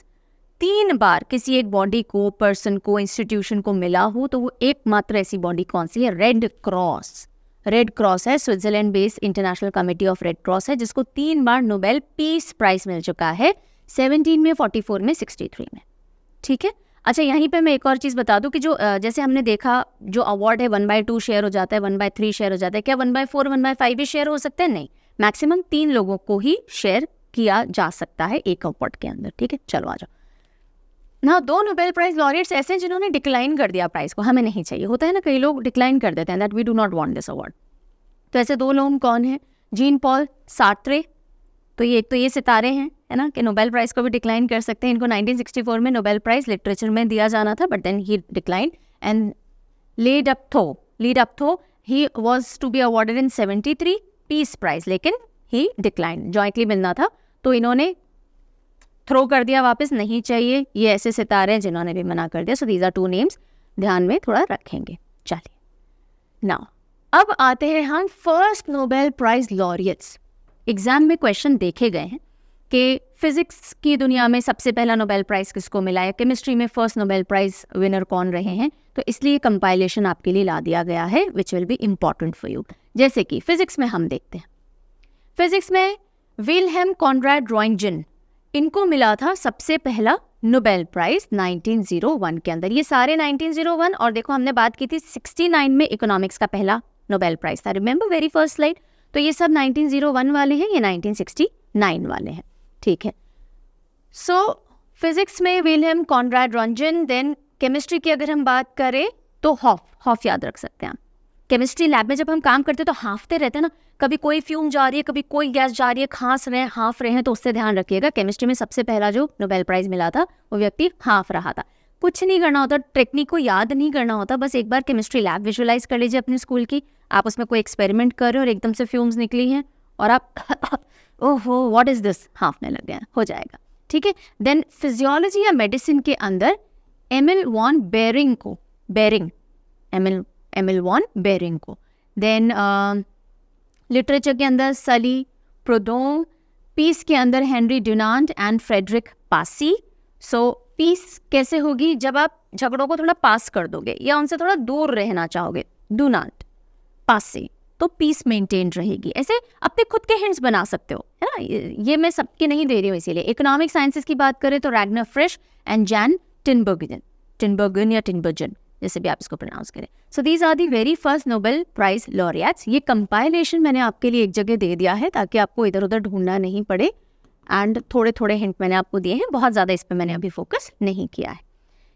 3 बार किसी एक बॉडी को, पर्सन को, इंस्टीट्यूशन को मिला हो तो वो एकमात्र ऐसी बॉडी कौन सी है? Red cross. रेड क्रॉस है, Switzerland based international committee of red cross है जिसको 3 बार नोबेल पीस प्राइज मिल चुका है, 17 में, 44 में, 63 में। ठीक है, अच्छा यहीं पे मैं एक और चीज़ बता दूं कि जो जैसे हमने देखा जो अवार्ड है 1/2 शेयर हो जाता है, 1/3 शेयर हो जाता है। क्या 1/4, 1/5 भी शेयर हो सकते हैं? नहीं, मैक्सिमम 3 लोगों को ही शेयर किया जा सकता है एक अवार्ड के अंदर। ठीक है, चलो आ जाओ ना। 2 नोबेल प्राइज लॉरिएट्स ऐसे हैं जिन्होंने डिक्लाइन कर दिया प्राइज को, हमें नहीं चाहिए। होता है ना, कई लोग डिक्लाइन कर देते हैं that we do not want this award. तो ऐसे 2 लोग कौन हैं? जीन पॉल सार्त्रे, तो ये एक तो ये सितारे हैं, है ना, कि नोबेल प्राइज को भी डिक्लाइन कर सकते हैं। इनको 1964 में नोबेल प्राइज लिटरेचर में दिया जाना था but then he decline. And Le Duc Tho he was to be awarded in 73 peace prize लेकिन ही डिक्लाइन, जॉइंटली मिलना था तो इन्होंने थ्रो कर दिया वापस, नहीं चाहिए। ये ऐसे सितारे हैं जिन्होंने भी मना कर दिया। सो दीज आर 2 नेम्स, ध्यान में थोड़ा रखेंगे। चलिए नाउ अब आते हैं हम first Nobel prize laureates. Exam में क्वेश्चन देखे गए हैं कि फिजिक्स की दुनिया में सबसे पहला नोबेल प्राइज़ किसको मिला है, केमिस्ट्री में फर्स्ट नोबेल प्राइज़ विनर कौन रहे हैं, तो इसलिए कंपाइलेशन आपके लिए ला दिया गया है which will be important for you. जैसे कि फिजिक्स में हम देखते हैं, फिजिक्स में विल्हेम कॉनराड रॉन्टगेन, इनको मिला था सबसे पहला नोबेल प्राइज़ 1901 के अंदर। ये सारे 1901, और देखो हमने बात की थी 69 में इकोनॉमिक्स का पहला नोबेल प्राइज़ था, रिमेंबर वेरी फर्स्ट स्लाइड। तो ये सब 1901 वाले हैं, ये 1969 वाले हैं, ठीक है। सो फिजिक्स में Wilhelm Conrad Rontgen. Then chemistry की अगर हम बात करें तो हॉफ याद रख सकते हैं। केमिस्ट्री लैब में जब हम काम करते हैं तो हाँफते रहते हैं ना, कभी कोई फ्यूम जा रही है, कभी कोई गैस जा रही है, खांस रहे हैं, हाँफ रहे हैं, तो उससे ध्यान रखिएगा। केमिस्ट्री में सबसे पहला जो नोबेल प्राइज़ मिला था वो व्यक्ति हाँफ रहा था। कुछ नहीं करना होता, टेक्निक को याद नहीं करना होता, बस एक बार केमिस्ट्री लैब विजुअलाइज कर लीजिए अपने स्कूल की, आप उसमें कोई एक्सपेरिमेंट कर रहे हो और एकदम से फ्यूम्स निकली हैं और आप ओहो व्हाट इज दिस, हाँफने लग गए हैं, हो जाएगा, ठीक है। देन फिजियोलॉजी या मेडिसिन के अंदर एमिल वॉन बेरिंग को, एमिल वॉन बेरिंग को। देन लिटरेचर के अंदर सली प्रोडोम, पीस के अंदर Henri Dunant and Frederic Passy. So peace कैसे होगी, जब आप झगड़ों को थोड़ा पास कर दोगे या उनसे थोड़ा दूर रहना चाहोगे, डुनांट पासी, तो पीस मेंटेन रहेगी। ऐसे अपने खुद के हिंट्स बना सकते हो, है ना, ये मैं सबके नहीं दे रही हूँ इसीलिए। इकोनॉमिक साइंसेस की बात करें तो रैग्नर फ्रिश एंड जैन टिनबर्गन या टिनबर्जन, जैसे भी आप इसको प्रोनाउंस करें। So these are the very first Nobel prize laureates. ये कंपाइलेशन मैंने आपके लिए एक जगह दे दिया है ताकि आपको इधर उधर ढूंढना नहीं पड़े, एंड थोड़े थोड़े हिंट मैंने आपको दिए हैं, बहुत ज़्यादा इस पर मैंने अभी फोकस नहीं किया है।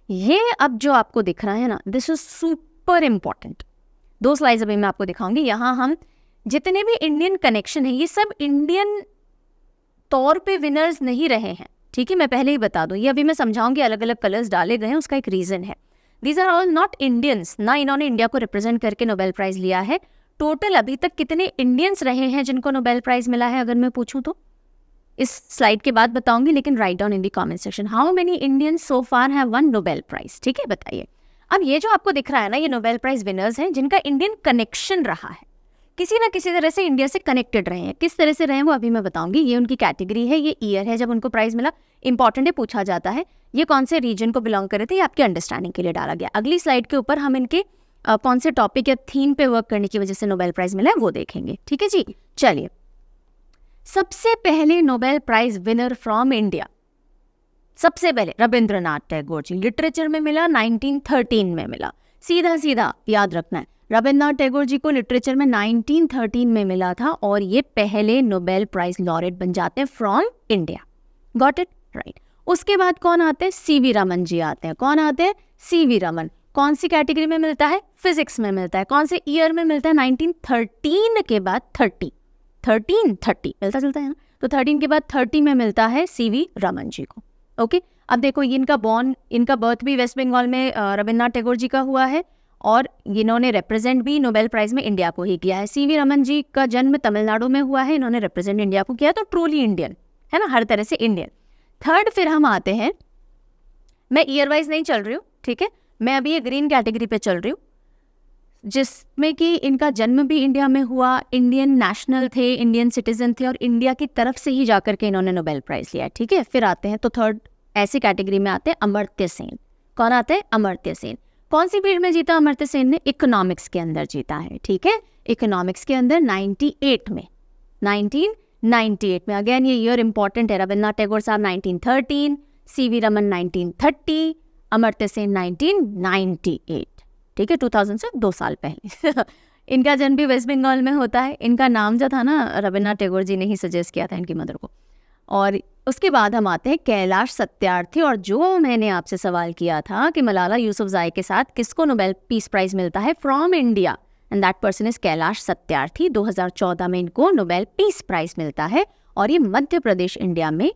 ये अब जो आपको दिख रहा है ना, this is super important. 2 slides अभी मैं आपको दिखाऊंगी। यहाँ हम जितने भी इंडियन कनेक्शन है, ये सब इंडियन तौर पे विनर्स नहीं रहे हैं, ठीक है, मैं पहले ही बता दूं। ये अभी मैं समझाऊंगी, अलग अलग कलर्स डाले गए हैं, उसका एक रीज़न है। These are all not Indians, ना इन्होंने इंडिया को रिप्रेजेंट करके नोबेल प्राइज़ लिया है। टोटल अभी तक कितने इंडियंस रहे हैं जिनको नोबेल प्राइज़ मिला है, अगर मैं पूछूं तो इस स्लाइड के बाद बताऊंगी, लेकिन write down in the comment section how many Indians so far have one Nobel prize, ठीक है, बताइए। अब ये जो आपको दिख रहा है ना, ये नोबेल प्राइज़ विनर्स हैं जिनका इंडियन कनेक्शन रहा है, किसी ना किसी तरह से इंडिया से कनेक्टेड रहे हैं। किस तरह से रहे हैं वो अभी मैं बताऊंगी। ये उनकी कैटेगरी है, ये ईयर है जब उनको प्राइज़ मिला, इंपॉर्टेंट है, पूछा जाता है। ये कौन से रीजन को बिलोंग करे थे, ये आपके अंडरस्टैंडिंग के लिए डाला गया। अगली स्लाइड के ऊपर हम इनके कौन से टॉपिक या थीम पे वर्क करने की वजह से नोबेल प्राइज़ मिला है वो देखेंगे, ठीक है जी। चलिए, सबसे पहले Nobel prize winner from India, सबसे पहले रविंद्रनाथ टैगोर जी। लिटरेचर में मिला, 1913 में मिला। सीधा सीधा याद रखना है, रविंद्रनाथ टैगोर जी को लिटरेचर में 1913 में मिला था, और ये पहले नोबेल प्राइज लॉरेट बन जाते हैं from India. Got it right. उसके बाद कौन आते हैं, सीवी रमन जी आते हैं। कौन आते हैं, सीवी रमन। कौन सी कैटेगरी में मिलता है, फिजिक्स में मिलता है। कौन से ईयर में मिलता है, 1913 के बाद 30 मिलता चलता है ना, तो 13 के बाद 30 में मिलता है सीवी रमन जी को। ओके, अब देखो इनका बर्थ भी वेस्ट बंगाल में रविंद्रनाथ टैगोर जी का हुआ है, और इन्होंने रिप्रेजेंट भी नोबेल प्राइज में इंडिया को ही किया है। सीवी रमन जी का जन्म तमिलनाडु में हुआ है, इन्होंने रिप्रेजेंट इंडिया को किया, तो ट्रूली इंडियन है ना, हर तरह से इंडियन। थर्ड फिर हम आते हैं, मैं ईयर वाइज नहीं चल रही हूँ, ठीक है, मैं अभी ये ग्रीन कैटेगरी पे चल रही हूँ, जिसमें कि इनका जन्म भी इंडिया में हुआ, इंडियन नेशनल थे, इंडियन सिटीजन थे, और इंडिया की तरफ से ही जाकर के इन्होंने नोबेल प्राइज लिया, ठीक है। फिर आते हैं, तो थर्ड ऐसी कैटेगरी में आते हैं अमर्त्य सेन। कौन आते हैं, अमर्त्य सेन। कौन सी फील्ड में जीता अमर्त्य सेन ने, इकोनॉमिक्स के अंदर जीता है, ठीक है, इकोनॉमिक्स के अंदर 1998 में। अगेन ये ईयर इंपॉर्टेंट है, रविंद्रनाथ टैगोर साहब 1913, सीवी रमन 1930, अमर्त्य सेन 1998, ठीक है, 2000 से 2 साल पहले। इनका जन्म भी वेस्ट बंगाल में होता है। इनका नाम जो था ना, रविंद्रनाथ टैगोर जी ने ही सजेस्ट किया था इनकी मदर को। और उसके बाद हम आते हैं कैलाश सत्यार्थी, और जो मैंने आपसे सवाल किया था कि मलाला यूसुफज़ई के साथ किसको नोबेल पीस प्राइज मिलता है from India, and that person is Kailash Satyarthi. 2014 में इनको नोबेल पीस प्राइज मिलता है, और ये मध्य प्रदेश इंडिया में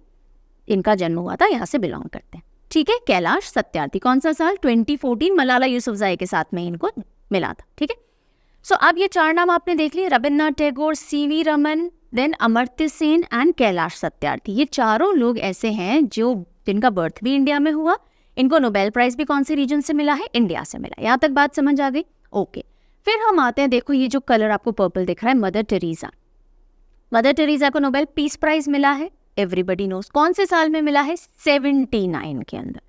इनका जन्म हुआ था, यहाँ से बिलोंग करते हैं, ठीक है। कैलाश सत्यार्थी, कौन सा साल, 2014, मलाला यूसुफज़ई के साथ में इनको मिला था, ठीक है। सो अब ये 4 नाम आपने देख लिए, Rabindranath Tagore, C V Raman, then Amartya Sen and Kailash Satyarthi. ये चारों लोग ऐसे हैं जिनका बर्थ भी इंडिया में हुआ, इनको नोबेल प्राइज भी कौन से रीजन से मिला है, इंडिया से मिला। यहाँ तक बात समझ आ गई, ओके। फिर हम आते हैं, देखो ये जो कलर आपको पर्पल दिख रहा है, मदर टेरेसा। मदर टेरेसा को नोबेल पीस प्राइज मिला है एवरीबडी नोस। कौन से साल में मिला है? 79 के अंदर।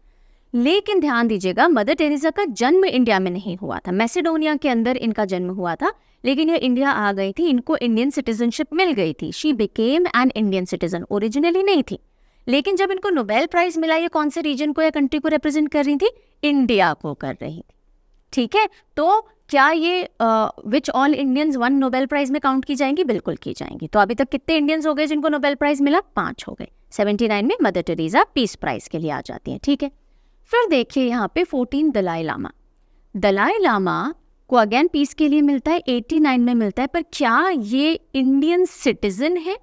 लेकिन ध्यान दीजिएगा, मदर टेरेसा का जन्म इंडिया में नहीं हुआ था, मैसेडोनिया के अंदर इनका जन्म हुआ था, लेकिन ये इंडिया आ गई थी, इनको इंडियन सिटीजनशिप मिल गई थी। She became an Indian citizen, originally नहीं थी, लेकिन जब इनको नोबेल प्राइज मिला, ये कौन से रीजन को या कंट्री को रिप्रेजेंट कर रही थी? इंडिया को कर रही थी। ठीक है, तो क्या ये which all Indians won Nobel prize में काउंट की जाएंगी? बिल्कुल की जाएंगी। तो अभी तक कितने इंडियंस हो गए जिनको नोबेल प्राइज मिला? 5 हो गए। 79 में मदर टेरेसा पीस प्राइज के लिए आ जाती हैं। ठीक है, फिर देखिए यहाँ पे 14 दलाई लामा। दलाई लामा को अगेन पीस के लिए मिलता है, 89 में मिलता है, पर क्या ये इंडियन सिटीजन है?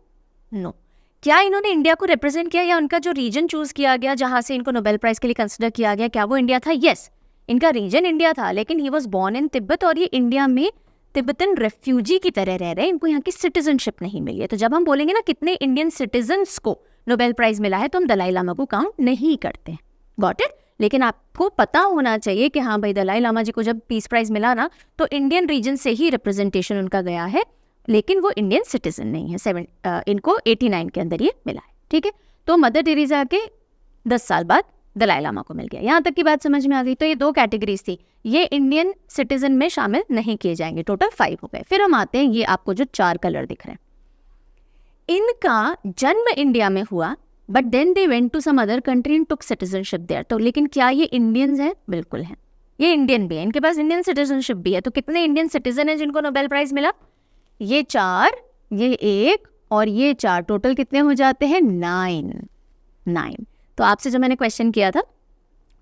नो। क्या इन्होंने इंडिया को रिप्रेजेंट किया, या उनका जो रीजन चूज किया गया जहां से इनको नोबेल प्राइज के लिए कंसिडर किया गया, क्या वो इंडिया था? यस, इनका रीजन इंडिया था, लेकिन he was born in Tibet, और ये इंडिया में तिब्बतन रेफ्यूजी की तरह रह रहे हैं, इनको यहाँ की सिटीजनशिप नहीं मिली है। तो जब हम बोलेंगे ना कितने इंडियन सिटीजन्स को नोबेल प्राइज मिला है, तो हम दलाई लामा को काउंट नहीं करते हैं। Got it? लेकिन आपको पता होना चाहिए कि हाँ भाई, दलाई लामा जी को जब पीस प्राइज मिला ना, तो इंडियन रीजन से ही रिप्रेजेंटेशन उनका गया है, लेकिन वो इंडियन सिटीजन नहीं है। इनको 89 के अंदर ये मिला है। ठीक है, तो मदर टेरेसा के 10 साल बाद दलाई लामा को मिल गया। यहाँ तक की बात समझ में आ गई। तो ये 2 कैटेगरीज थी, ये इंडियन सिटीजन में शामिल नहीं किए जाएंगे। टोटल 5 हो गए। फिर हम आते हैं, ये आपको जो 4 कलर दिख रहे हैं, इनका जन्म इंडिया में हुआ, but then they went to some other country and took citizenship there. तो लेकिन क्या ये इंडियंस हैं? बिल्कुल हैं, ये इंडियन भी है, इनके पास इंडियन सिटीजनशिप भी है। तो कितने इंडियन सिटीजन हैं जिनको नोबेल प्राइज मिला? ये 4, ये 1 और ये 4, टोटल कितने हो जाते हैं? 9। तो आपसे जो मैंने क्वेश्चन किया था,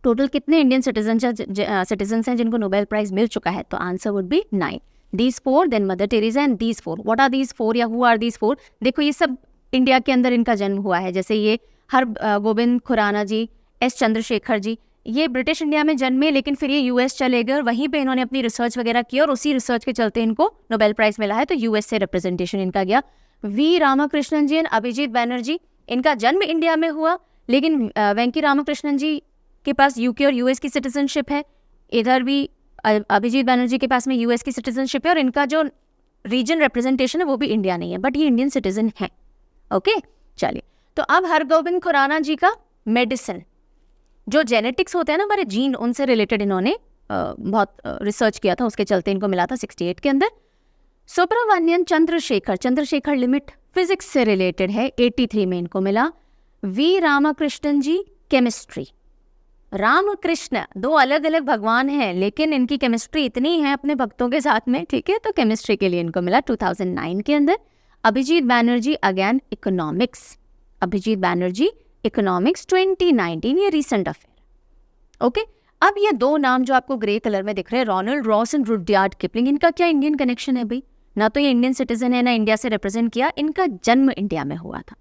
टोटल कितने इंडियन सिटीजन्स हैं जिनको नोबेल प्राइज मिल चुका है, तो answer would be 9। These 4, then mother Teresa and these 4। What are these 4 या हु आर दीज 4? देखो, ये सब इंडिया के अंदर इनका जन्म हुआ है। जैसे ये हर गोविंद खुराना जी, एस चंद्रशेखर जी, ये ब्रिटिश इंडिया में जन्मे, लेकिन फिर ये यूएस चले गए और वहीं पे इन्होंने अपनी रिसर्च वगैरह की, और उसी रिसर्च के चलते इनको नोबेल प्राइज मिला है। तो यूएस से रिप्रेजेंटेशन इनका गया। वी रामाकृष्णन जी एंड अभिजीत बैनर्जी, इनका जन्म इंडिया में हुआ, लेकिन वेंकी रामाकृष्णन जी के पास यूके और यूएस की सिटीजनशिप है। इधर भी अभिजीत बैनर्जी के पास में यूएस की सिटीजनशिप है, और इनका जो रीजन रिप्रेजेंटेशन है वो भी इंडिया नहीं है, बट ये इंडियन सिटीजन है। ओके, चलिए। तो अब हरगोविंद खुराना जी का मेडिसिन, जो जेनेटिक्स होते हैं ना हमारे जीन, उनसे रिलेटेड इन्होंने बहुत रिसर्च किया था, उसके चलते इनको मिला था 68 के अंदर। सुब्रमण्यन चंद्रशेखर लिमिट फिजिक्स से रिलेटेड है, 83 में इनको मिला। V Ramakrishnan ji chemistry. रामकृष्ण 2 अलग अलग भगवान हैं, लेकिन इनकी केमिस्ट्री इतनी है अपने भक्तों के साथ में। ठीक है, तो केमिस्ट्री के लिए इनको मिला 2009 के अंदर। Abhijit Banerjee again economics, Abhijit Banerjee economics 2019, ये रिसेंट अफेयर। ओके, अब ये 2 नाम जो आपको ग्रे कलर में दिख रहे हैं, Ronald Ross and Rudyard Kipling, इनका क्या इंडियन कनेक्शन है भाई? ना तो ये इंडियन सिटीजन है, ना इंडिया से रिप्रेजेंट किया, इनका जन्म इंडिया में हुआ था।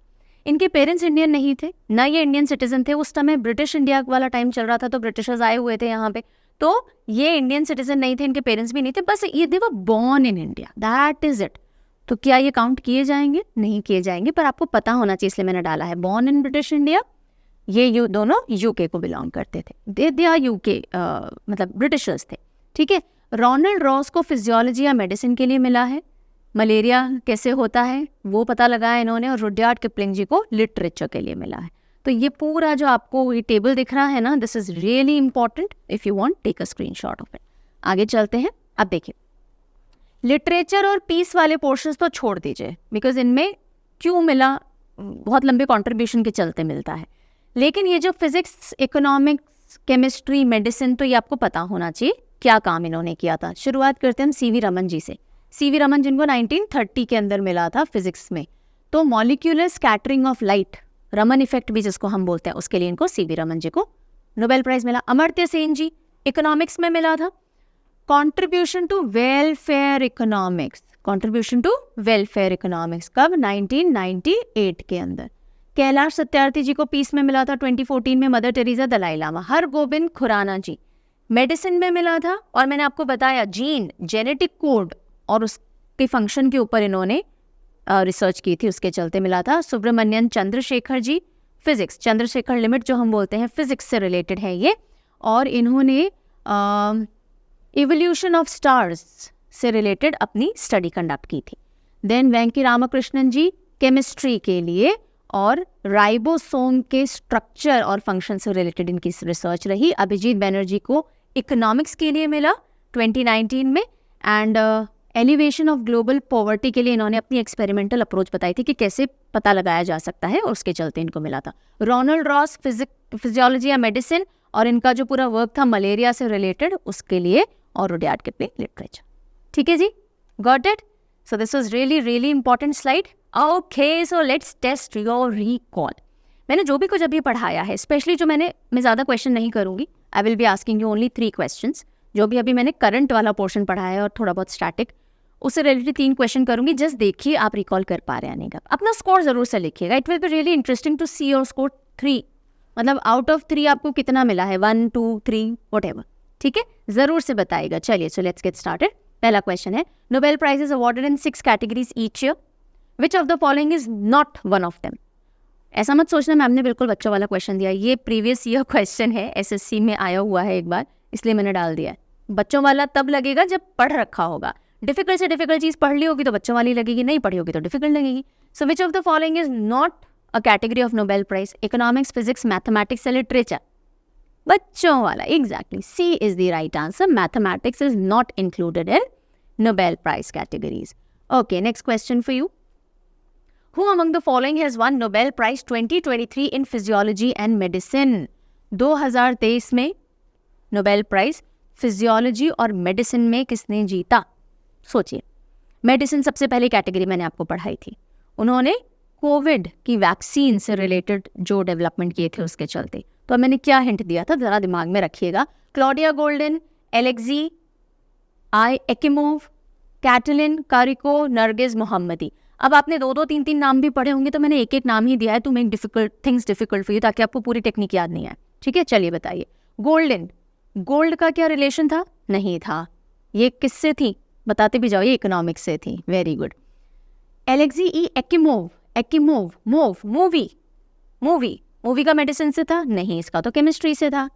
इनके पेरेंट्स इंडियन नहीं थे, ना ये इंडियन सिटीजन थे। उस समय ब्रिटिश इंडिया वाला टाइम चल रहा था, तो ब्रिटिशर्स आए हुए थे यहाँ पे, तो ये इंडियन सिटीजन नहीं थे, इनके पेरेंट्स भी नहीं थे, बस ये they were born in India, that is it. तो क्या ये काउंट किए जाएंगे? नहीं किए जाएंगे, पर आपको पता होना चाहिए, इसलिए मैंने डाला है बॉर्न इन ब्रिटिश इंडिया। ये दोनों यूके को बिलोंग करते थे, दे आर यूके, मतलब ब्रिटिशर्स थे। ठीक है, रोनाल्ड रॉस को फिजियोलॉजी या मेडिसिन के लिए मिला है, मलेरिया कैसे होता है वो पता लगाया इन्होंने, और रुडयार्ड किपलिंग जी को लिटरेचर के लिए मिला है। तो ये पूरा जो आपको ये टेबल दिख रहा है ना, this is really important, if you want take a screenshot of it. आगे चलते हैं। अब देखिए, लिटरेचर और पीस वाले पोर्शंस तो छोड़ दीजिए, बिकॉज इनमें क्यों मिला, बहुत लंबे कॉन्ट्रीब्यूशन के चलते मिलता है, लेकिन ये जो फिजिक्स, इकोनॉमिक्स, केमिस्ट्री, मेडिसिन, तो ये आपको पता होना चाहिए क्या काम इन्होंने किया था। शुरुआत करते हैं हम सीवी रमन जी से। सीवी रमन जिनको 1930 के अंदर मिला था फिजिक्स में, तो molecular scattering of light, Raman effect भी जिसको हम बोलते हैं, उसके लिए इनको सीवी रमन जी को नोबेल प्राइज मिला। अमर्त्य सेन जी इकोनॉमिक्स में मिला था। Contribution to welfare economics, contribution to welfare economics कब? 1998 के अंदर। कैलाश सत्यार्थी जी को पीस में मिला था 2014 में। Mother Teresa, Dalai Lama. Hargobind Khorana ji medicine में मिला था, और मैंने आपको बताया जीन, जेनेटिक कोड और उसके फंक्शन के ऊपर इन्होंने रिसर्च की थी, उसके चलते मिला था। सुब्रमण्यन चंद्रशेखर जी फिजिक्स, चंद्रशेखर लिमिट जो हम बोलते हैं, फिजिक्स से रिलेटेड है ये, और इन्होंने इवोल्यूशन ऑफ स्टार्स से रिलेटेड अपनी स्टडी कंडक्ट की थी। देन वेंकी रामाकृष्णन जी केमिस्ट्री के लिए, और राइबोसोम के स्ट्रक्चर और फंक्शन से रिलेटेड इनकी रिसर्च रही। अभिजीत बैनर्जी को इकोनॉमिक्स के लिए मिला 2019 में, and elevation of global poverty के लिए इन्होंने अपनी एक्सपेरिमेंटल अप्रोच बताई थी कि कैसे पता लगाया जा सकता है, और उसके चलते इनको मिला था। रोनाल्ड रॉस फिजियोलॉजी या मेडिसिन, और इनका जो पूरा वर्क था मलेरिया से रिलेटेड, उसके लिए और रुडयार्ड किपलिंग लिटरेचर। ठीक है जी, got it? So this was really really important slide. Okay, so let's test your recall. मैंने जो भी कुछ अभी पढ़ाया है, स्पेशली जो मैं ज़्यादा क्वेश्चन नहीं करूँगी, आई will be asking you only 3 questions. जो भी अभी मैंने करंट वाला पोर्शन पढ़ाया है और थोड़ा बहुत स्टैटिक, उससे रिलेटेड 3 क्वेश्चन करूंगी। जस्ट देखिए आप रिकॉल कर पा रहे हैं नहीं। अपना स्कोर जरूर से लिखिएगा। It will be really interesting to see your score 3, मतलब आउट ऑफ 3 आपको कितना मिला है, 1 2 3 व्हाटएवर। ठीक है, जरूर से बताइएगा। चलिए, सो लेट्स गेट स्टार्टेड। पहला क्वेश्चन है, Nobel prize is awarded in 6 categories each year, which of the following is not one of them. ऐसा मत सोचना मैम ने बिल्कुल बच्चों वाला क्वेश्चन दिया, ये प्रीवियस ईयर क्वेश्चन है, एसएससी में आया हुआ है एक बार, इसलिए मैंने डाल दिया है। बच्चों वाला तब लगेगा जब पढ़ रखा होगा। डिफिकल्ट से डिफिकल्ट चीज पढ़ ली होगी तो बच्चों वाली लगेगी, नहीं पढ़ी होगी तो डिफिकल्ट लगेगी। So which of the following is not a category of Nobel prize? Economics, physics, mathematics या लिटरेचर? बच्चों वाला, exactly, C is the right answer. Mathematics is not included in Nobel prize categories. Okay, next question for you. Who among the following has won Nobel Prize 2023 in Physiology and Medicine? 2023 में Nobel prize physiology और medicine में किसने जीता? सोचिए। Medicine सबसे पहली category मैंने आपको पढ़ाई थी। उन्होंने कोविड की वैक्सीन से रिलेटेड जो डेवलपमेंट किए थे उसके चलते। तो मैंने क्या हिंट दिया था, जरा दिमाग में रखिएगा। क्लॉडिया गोल्डन, एलेक्सी आई एकिमोव, कैटलिन कारिको, नरगिस मोहम्मदी। अब आपने 2-2, 3-3 नाम भी पढ़े होंगे, तो मैंने एक एक नाम ही दिया है to make difficult things difficult for you, ताकि आपको पूरी टेक्निक याद नहीं आए। ठीक है, चलिए बताइए। गोल्डन, गोल्ड का क्या रिलेशन था? नहीं था। ये किससे थी? बताते भी जाओ, ये इकोनॉमिक्स से थी। Very good. एलेक्सी ई एकिमोव, एकिमोव मोव, मूवी का मेडिसिन से था? नहीं, इसका तो केमिस्ट्री से था।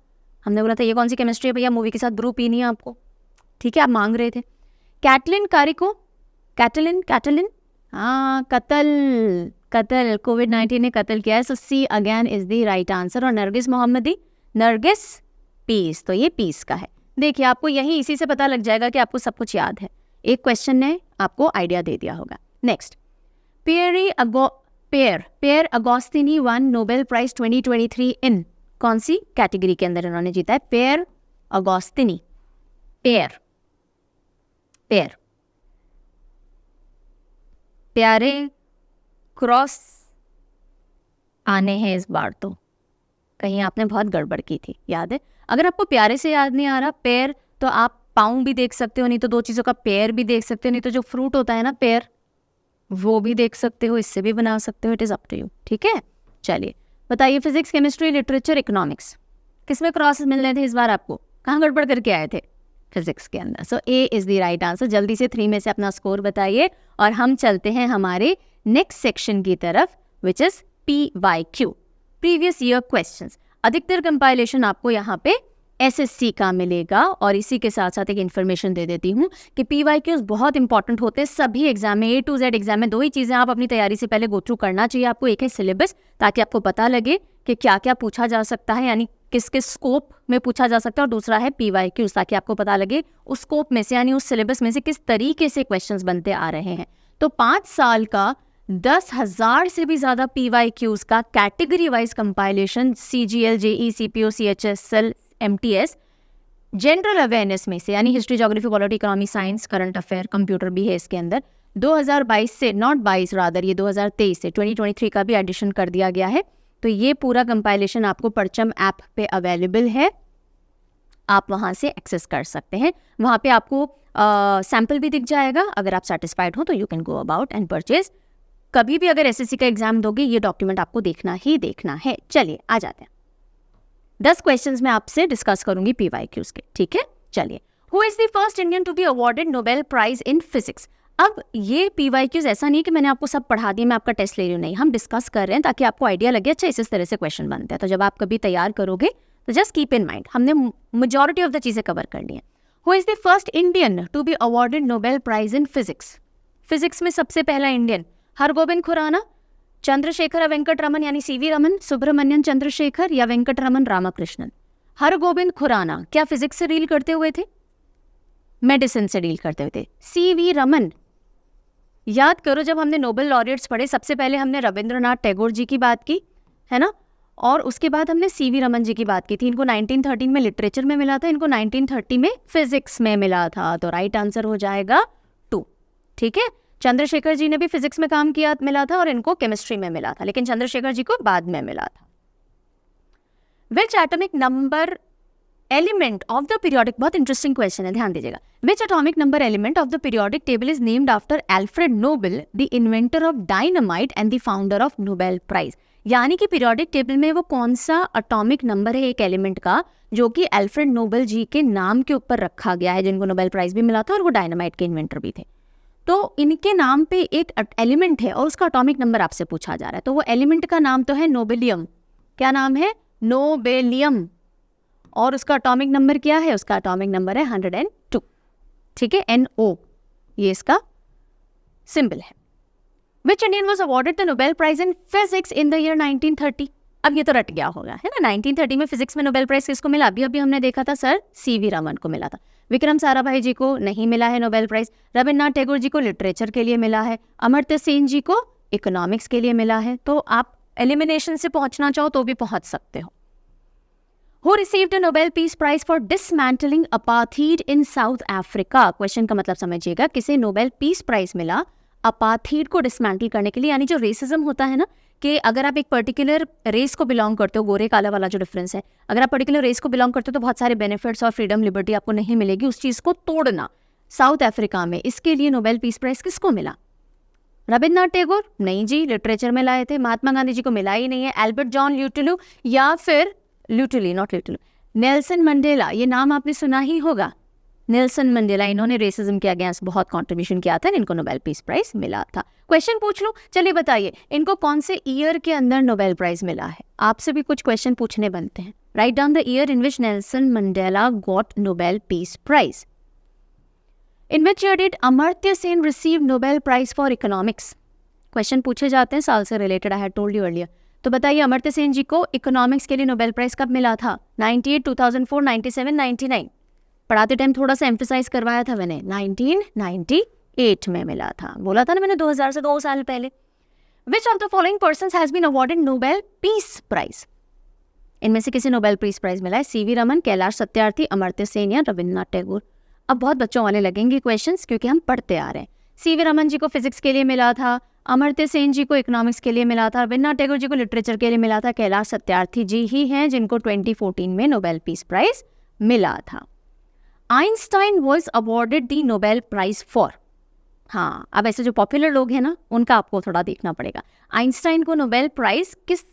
हमने बोला था ये कौन सी केमिस्ट्री है भैया, मूवी के साथ ब्रू पीनी है आपको। ठीक है, आप मांग रहे थे। कैटलिन कारिको, कैटलिन हाँ, कत्ल कोविड-19 ने कत्ल किया है। So C again is the right answer. और नरगिस मोहम्मदी, नरगिस पीस, तो ये पीस का है। देखिए, आपको यही इसी से पता लग जाएगा कि आपको सब कुछ याद है। एक क्वेश्चन ने आपको आइडिया दे दिया होगा। नेक्स्ट, पियर अगोस्तिनी वन नोबेल प्राइज 2023 इन, कौन सी कैटेगरी के अंदर इन्होंने जीता है? पियर अगोस्तिनी, पियर प्यारे क्रॉस आने हैं इस बार, तो कहीं आपने बहुत गड़बड़ की थी, याद है? अगर आपको प्यारे से याद नहीं आ रहा पेयर, तो आप पाउंड भी देख सकते हो, नहीं तो 2 चीज़ों का पेयर भी देख सकते हो, नहीं तो जो फ्रूट होता है ना पेयर, वो भी देख सकते हो, इससे भी बना सकते हो। It is up to you. ठीक है, चलिए बताइए। फिजिक्स, केमिस्ट्री, लिटरेचर, इकोनॉमिक्स, किसमें क्रॉस मिलने थे इस बार आपको? कहाँ गड़बड़ करके आए थे? फिजिक्स के अंदर। सो ए इज द राइट आंसर। जल्दी से 3 में से अपना स्कोर बताइए और हम चलते हैं हमारे नेक्स्ट सेक्शन की तरफ, which is PYQ, previous year questions. अधिकतर कंपाइलेशन आपको यहाँ पे SSC का मिलेगा। और इसी के साथ साथ एक इन्फॉर्मेशन दे देती हूँ कि PYQs बहुत इंपॉर्टेंट होते हैं सभी एग्जाम में। A to Z एग्जाम में 2 ही चीज़ें आप अपनी तैयारी से पहले गो थ्रू करना चाहिए आपको। एक है सिलेबस, ताकि आपको पता लगे कि क्या क्या पूछा जा सकता है, यानी किस किस स्कोप में पूछा जा सकता है। और दूसरा है PYQs, ताकि आपको पता लगे उस स्कोप में से, यानी उस सिलेबस में से किस तरीके से क्वेश्चंस बनते आ रहे हैं। तो 5 साल का 10,000 से भी ज़्यादा PYQs का category wise compilation CGL, JE, CPO, CHSL, MTS general awareness में से, यानी history, geography, polity, economy, science, current affair, computer भी है इसके अंदर। 2022 से, नॉट 22 रादर, ये 2023 से 2023 का भी एडिशन कर दिया गया है। तो ये पूरा कंपाइलेशन आपको परचम ऐप पे अवेलेबल है, आप वहाँ से एक्सेस कर सकते हैं। वहाँ पे आपको सैम्पल भी दिख जाएगा। अगर आप सेटिस्फाइड हो तो you can go about and purchase. कभी भी अगर SSC का एग्जाम दोगे, ये डॉक्यूमेंट आपको देखना ही देखना है। चलिए आ जाते हैं। 10 क्वेश्चंस मैं आपसे डिस्कस करूंगी PYQs के। ठीक है, चलिए। Who is the first Indian to be awarded Nobel prize in physics? अब ये PYQs ऐसा नहीं कि मैंने आपको सब पढ़ा दिया, मैं आपका टेस्ट ले रही हूँ, नहीं, हम डिस्कस कर रहे हैं ताकि आपको आइडिया लगे अच्छा इस तरह से क्वेश्चन बनते हैं। तो जब आप कभी तैयार करोगे तो जस्ट कीप इन माइंड, हमने मेजॉरिटी ऑफ द चीजें कवर कर ली हैं। Who is the first Indian to be awarded Nobel prize in physics? Physics में सबसे पहला इंडियन हरगोबिंद खुराना, चंद्रशेखर वेंकट रमन यानी सीवी रमन, सुब्रमण्यन चंद्रशेखर या वेंकट रमन रामाकृष्णन? हरगोविंद खुराना क्या फिजिक्स से डील करते हुए थे? मेडिसिन से डील करते हुए थे। सीवी रमन, याद करो जब हमने नोबेल लॉरिएट्स पढ़े सबसे पहले हमने रविंद्रनाथ टैगोर जी की बात की, है ना, और उसके बाद हमने सीवी रमन जी की बात की थी। इनको 1913 में लिटरेचर में मिला था, इनको 1930 में फिजिक्स में मिला था, तो राइट आंसर हो जाएगा 2। ठीक है, चंद्रशेखर जी ने भी फिजिक्स में काम किया मिला था और इनको केमिस्ट्री में मिला था, लेकिन चंद्रशेखर जी को बाद में मिला था। Which atomic number element of the periodic, बहुत इंटरेस्टिंग क्वेश्चन है, ध्यान दीजिएगा। Which atomic number element of the periodic table is named after Alfred Nobel, the inventor of dynamite and the founder of Nobel prize? यानी कि periodic table में वो कौन सा एटॉमिक नंबर है एक एलिमेंट का जो कि एल्फ्रेड नोबेल जी के नाम के ऊपर रखा गया है, जिनको नोबेल प्राइज भी मिला था और वो डायनामाइट के इन्वेंटर भी थे। तो इनके नाम पे एक एलिमेंट है और उसका एटॉमिक नंबर आपसे पूछा जा रहा है, तो वो एलिमेंट का नाम तो है नोबेलियम। क्या नाम है? नोबेलियम। और उसका एटॉमिक नंबर क्या है? उसका एटॉमिक नंबर है 102। ठीक है, NO ये इसका सिंबल है। Which Indian was awarded the Nobel Prize in Physics in the year 1930? अब ये तो रट गया होगा, है ना। 1930 में फिजिक्स में नोबेल प्राइज किसको मिला? अभी हमने देखा था सर, सीवी रमन को मिला था। विक्रम साराभाई जी को नहीं मिला है नोबेल प्राइज। रविन्द्रनाथ टैगोर जी को लिटरेचर के लिए मिला है। अमर्त्य सेन जी को इकोनॉमिक्स के लिए मिला है। तो आप एलिमिनेशन से पहुंचना चाहो तो भी पहुंच सकते हो। Who received a Nobel Peace Prize for dismantling apartheid in South Africa? Question का मतलब समझिएगा, किसे नोबेल पीस प्राइज मिला अपार्थीड को डिसमेंटल करने के लिए। यानी जो रेसिज्म होता है ना, कि अगर आप एक पर्टिकुलर रेस को बिलोंग करते हो, गोरे काला वाला जो डिफरेंस है, अगर आप पर्टिकुलर रेस को बिलोंग करते हो तो बहुत सारे बेनिफिट्स और फ्रीडम लिबर्टी आपको नहीं मिलेगी, उस चीज़ को तोड़ना साउथ अफ्रीका में, इसके लिए नोबेल पीस प्राइज किसको मिला? रविन्द्रनाथ टैगोर? नहीं जी, लिटरेचर में लाए थे। महात्मा गांधी जी को मिला ही नहीं है। एल्बर्ट जॉन ल्यूटिलू या फिर ल्यूटिली, नॉट ल्यूटिलू, नेल्सन मंडेला, ये नाम आपने सुना ही होगा। नेल्सन मंडेला, इन्होंने रेसिज्म के अगेंस्ट बहुत कंट्रीब्यूशन किया था, इनको नोबेल पीस प्राइज मिला था। क्वेश्चन पूछ लो, चलिए बताइए इनको कौन से ईयर के अंदर नोबेल प्राइज मिला है? आपसे भी कुछ क्वेश्चन पूछने बनते हैं। Write down the year in which Nelson Mandela got Nobel peace prize. In which year did Amartya Sen receive Nobel prize for economics? Question पूछे जाते हैं साल से related, I had told you earlier. तो बताइए अमर्त्य सेन जी को इकोनॉमिक्स के लिए नोबेल प्राइज कब मिला था? 98, 2004, 97, 99? पढ़ाते टाइम थोड़ा सा एम्फेसाइज करवाया था मैंने, 1998 में मिला था। बोला था ना मैंने 2000 से 2 साल पहले। Which of the following persons has been awarded Nobel peace prize? इनमें से किसे नोबेल पीस प्राइज मिला है? सीवी रमन, कैलाश सत्यार्थी, अमर्त्य सेन या रविन्द्रनाथ टैगोर? अब बहुत बच्चों वाले लगेंगे क्वेश्चंस क्योंकि हम पढ़ते आ रहे हैं। सीवी रमन जी को फिजिक्स के लिए मिला था, अमर्त्य सेन जी को इकोनॉमिक्स के लिए मिला था, रविन्द्रनाथ टैगोर जी को लिटरेचर के लिए मिला था, कैलाश सत्यार्थी जी ही हैं जिनको 2014 में नोबेल पीस प्राइज मिला था। Einstein was awarded the Nobel prize for? हाँ, अब ऐसे जो पॉपुलर लोग हैं ना, उनका आपको थोड़ा देखना पड़ेगा। आइंस्टाइन को नोबेल प्राइज किस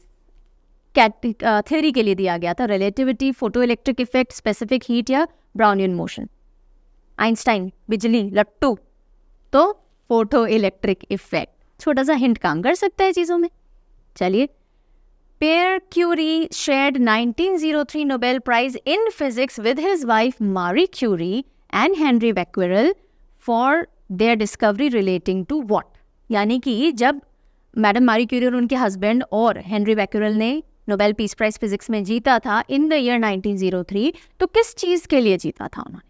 थ्योरी के लिए दिया गया था? Relativity, photo electric effect, specific heat या ब्राउनियन मोशन? आइंस्टाइन बिजली लट्टू, तो फोटो इलेक्ट्रिक इफेक्ट। छोटा सा हिंट काम कर सकता है चीजों में। चलिए, Pierre Curie shared 1903 Nobel Prize in Physics with his wife Marie Curie and Henry Becquerel for their discovery relating to what? यानी कि जब मैडम मारी क्यूरी और उनके हस्बैंड और हेनरी बैक्यूरेल ने नोबेल पीस प्राइज फिजिक्स में जीता था इन द ईयर 1903, तो किस चीज़ के लिए जीता था उन्होंने?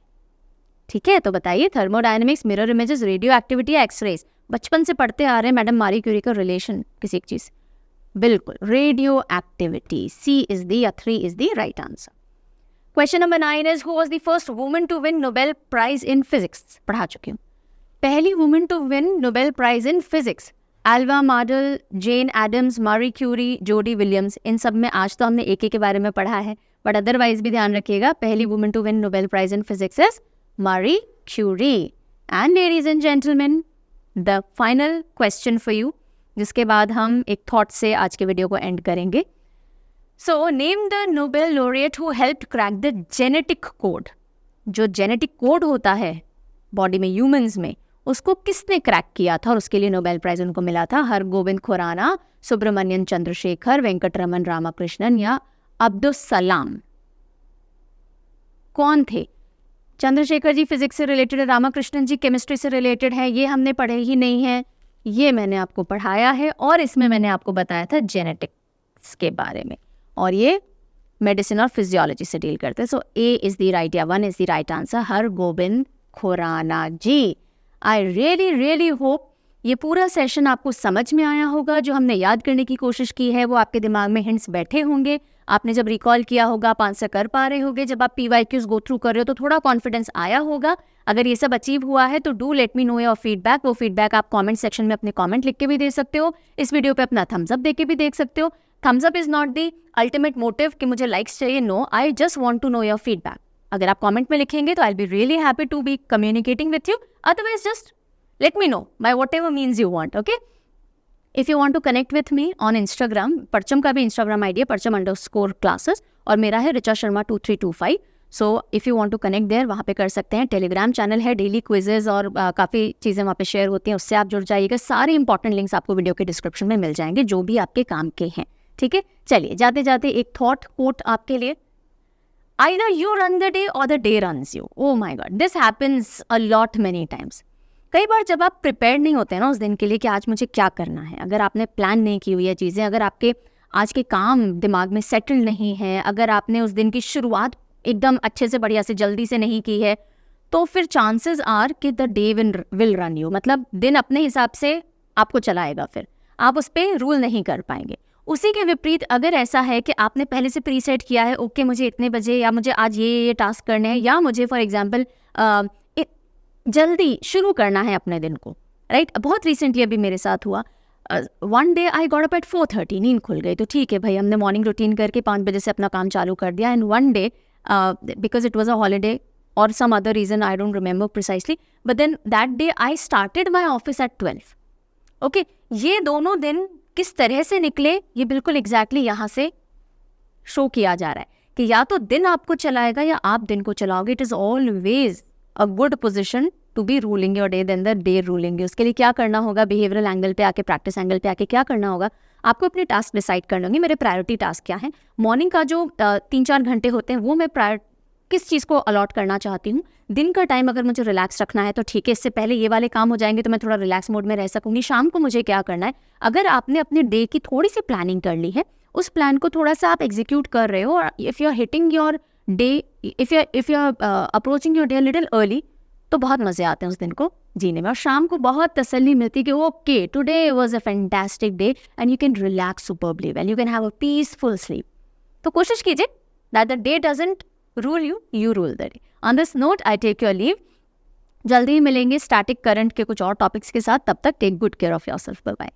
ठीक है, तो बताइए, thermodynamics, mirror images, radio activity या एक्सरेज? बचपन से पढ़ते आ रहे हैं मैडम मारी क्यूरी का रिलेशन किसी एक चीज़, बिल्कुल radioactivity. C is the या 3 is the right answer. Question number 9 is, who was the first woman to win Nobel prize in physics? पढ़ा चुकी हूँ। पहली woman to win Nobel prize in physics, Alva Myrdal, Jane Addams, Marie Curie, Jody Williams. इन सब में आज तो हमने एक के बारे में पढ़ा है, बट अदरवाइज भी ध्यान रखिएगा, पहली woman to win Nobel prize in physics is Marie Curie. And ladies and gentleman, the final question for you, जिसके बाद हम एक थॉट से आज के वीडियो को एंड करेंगे। So name the Nobel laureate who helped crack the genetic code. जो जेनेटिक कोड होता है बॉडी में, ह्यूमंस में, उसको किसने क्रैक किया था और उसके लिए नोबेल प्राइज उनको मिला था? हरगोविंद खुराना, सुब्रमण्यन चंद्रशेखर, वेंकट रमन रामाकृष्णन या अब्दुस सलाम? कौन थे? चंद्रशेखर जी फिजिक्स से रिलेटेड है, रामाकृष्णन जी केमिस्ट्री से रिलेटेड है, ये हमने पढ़े ही नहीं है, ये मैंने आपको पढ़ाया है और इसमें मैंने आपको बताया था जेनेटिक्स के बारे में, और ये मेडिसिन और फिजियोलॉजी से डील करते हैं। So A is the right या 1 is the right answer, Hargobind Khorana ji. I really hope ये पूरा सेशन आपको समझ में आया होगा। जो हमने याद करने की कोशिश की है वो आपके दिमाग में हिंट्स बैठे होंगे, आपने जब रिकॉल किया होगा आप आंसर कर पा रहे होंगे, जब आप PYQs गो थ्रू कर रहे हो तो थोड़ा कॉन्फिडेंस आया होगा। अगर ये सब अचीव हुआ है तो do let me know your feedback. वो फीडबैक आप कमेंट सेक्शन में अपने कमेंट लिख के भी दे सकते हो, इस वीडियो पे अपना थम्स अप दे के भी देख सकते हो। Thumbs up is not the ultimate motive कि मुझे लाइक्स चाहिए, no, I just want to know your feedback. अगर आप कमेंट में लिखेंगे तो I will be really happy to be communicating with you, otherwise just let me know by whatever means you want, okay? If you want to connect with me on Instagram, परचम का भी Instagram ID है parcham_classes और मेरा है richa sharma 2325. So if you want to connect there, वहाँ पे कर सकते हैं। टेलीग्राम चैनल है, डेली क्विजेज और काफ़ी चीज़ें वहाँ पे शेयर होती हैं, उससे आप जुड़ जाइएगा। सारे इंपॉर्टेंट लिंक्स आपको वीडियो के डिस्क्रिप्शन में मिल जाएंगे जो भी आपके काम के हैं, ठीक है। चलिए जाते जाते एक थॉट कोट आपके लिए, either you run the day or the day runs you. Oh my God, this happens a lot many times. कई बार जब आप प्रिपेयर नहीं होते हैं ना उस दिन के लिए कि आज मुझे क्या करना है, अगर आपने प्लान नहीं की हुई है चीज़ें, अगर आपके आज के काम दिमाग में सेटल नहीं है, अगर आपने उस दिन की शुरुआत एकदम अच्छे से बढ़िया से जल्दी से नहीं की है, तो फिर चांसेस आर कि the day will run you, मतलब दिन अपने हिसाब से आपको चलाएगा, फिर आप उस पर रूल नहीं कर पाएंगे। उसी के विपरीत अगर ऐसा है कि आपने पहले से प्रीसेट किया है, ओके मुझे इतने बजे या मुझे आज ये टास्क करने हैं, या मुझे फॉर एग्जांपल जल्दी शुरू करना है अपने दिन को, राइट। बहुत रिसेंटली अभी मेरे साथ हुआ, one day I got up at 4:30, नींद खुल गई, तो ठीक है भाई, हमने मॉर्निंग रूटीन करके 5 बजे से अपना काम चालू कर दिया। And one day because it was a holiday और some other reason, I don't remember precisely, but then that day I started my office at 12। Okay, ये दोनों दिन किस तरह से निकले ये बिल्कुल एग्जैक्टली यहाँ से शो किया जा रहा है कि या तो दिन आपको चलाएगा या आप दिन को चलाओगे। It is always a good position to be ruling your day than the day ruling you. उसके लिए क्या करना होगा, बिहेवियरल एंगल पे आके, प्रैक्टिस एंगल पे आके क्या करना होगा, आपको अपने टास्क डिसाइड करने होंगे। मेरे प्रायोरिटी टास्क क्या है, मॉर्निंग का जो 3-4 घंटे होते हैं वो मैं किस चीज़ को अलॉट करना चाहती हूँ। दिन का टाइम अगर मुझे रिलैक्स रखना है तो ठीक है, इससे पहले ये वाले काम हो जाएंगे तो मैं थोड़ा रिलैक्स मोड में रह सकूँगी। शाम को मुझे क्या करना है, अगर आपने अपने डे की थोड़ी सी प्लानिंग कर ली है, उस प्लान को थोड़ा सा आप एग्जीक्यूट कर रहे हो, और if you are hitting your day, if you are approaching your day little early, तो बहुत मज़े आते हैं उस दिन को जीने में, और शाम को बहुत तसल्ली मिलती है कि okay today was a fantastic day and you can relax superbly well, you can have a peaceful sleep. तो कोशिश कीजिए that the day doesn't rule you, you rule the day. On this note I take your leave. जल्दी ही मिलेंगे static current के कुछ और topics के साथ, तब तक take good care of yourself, bye bye.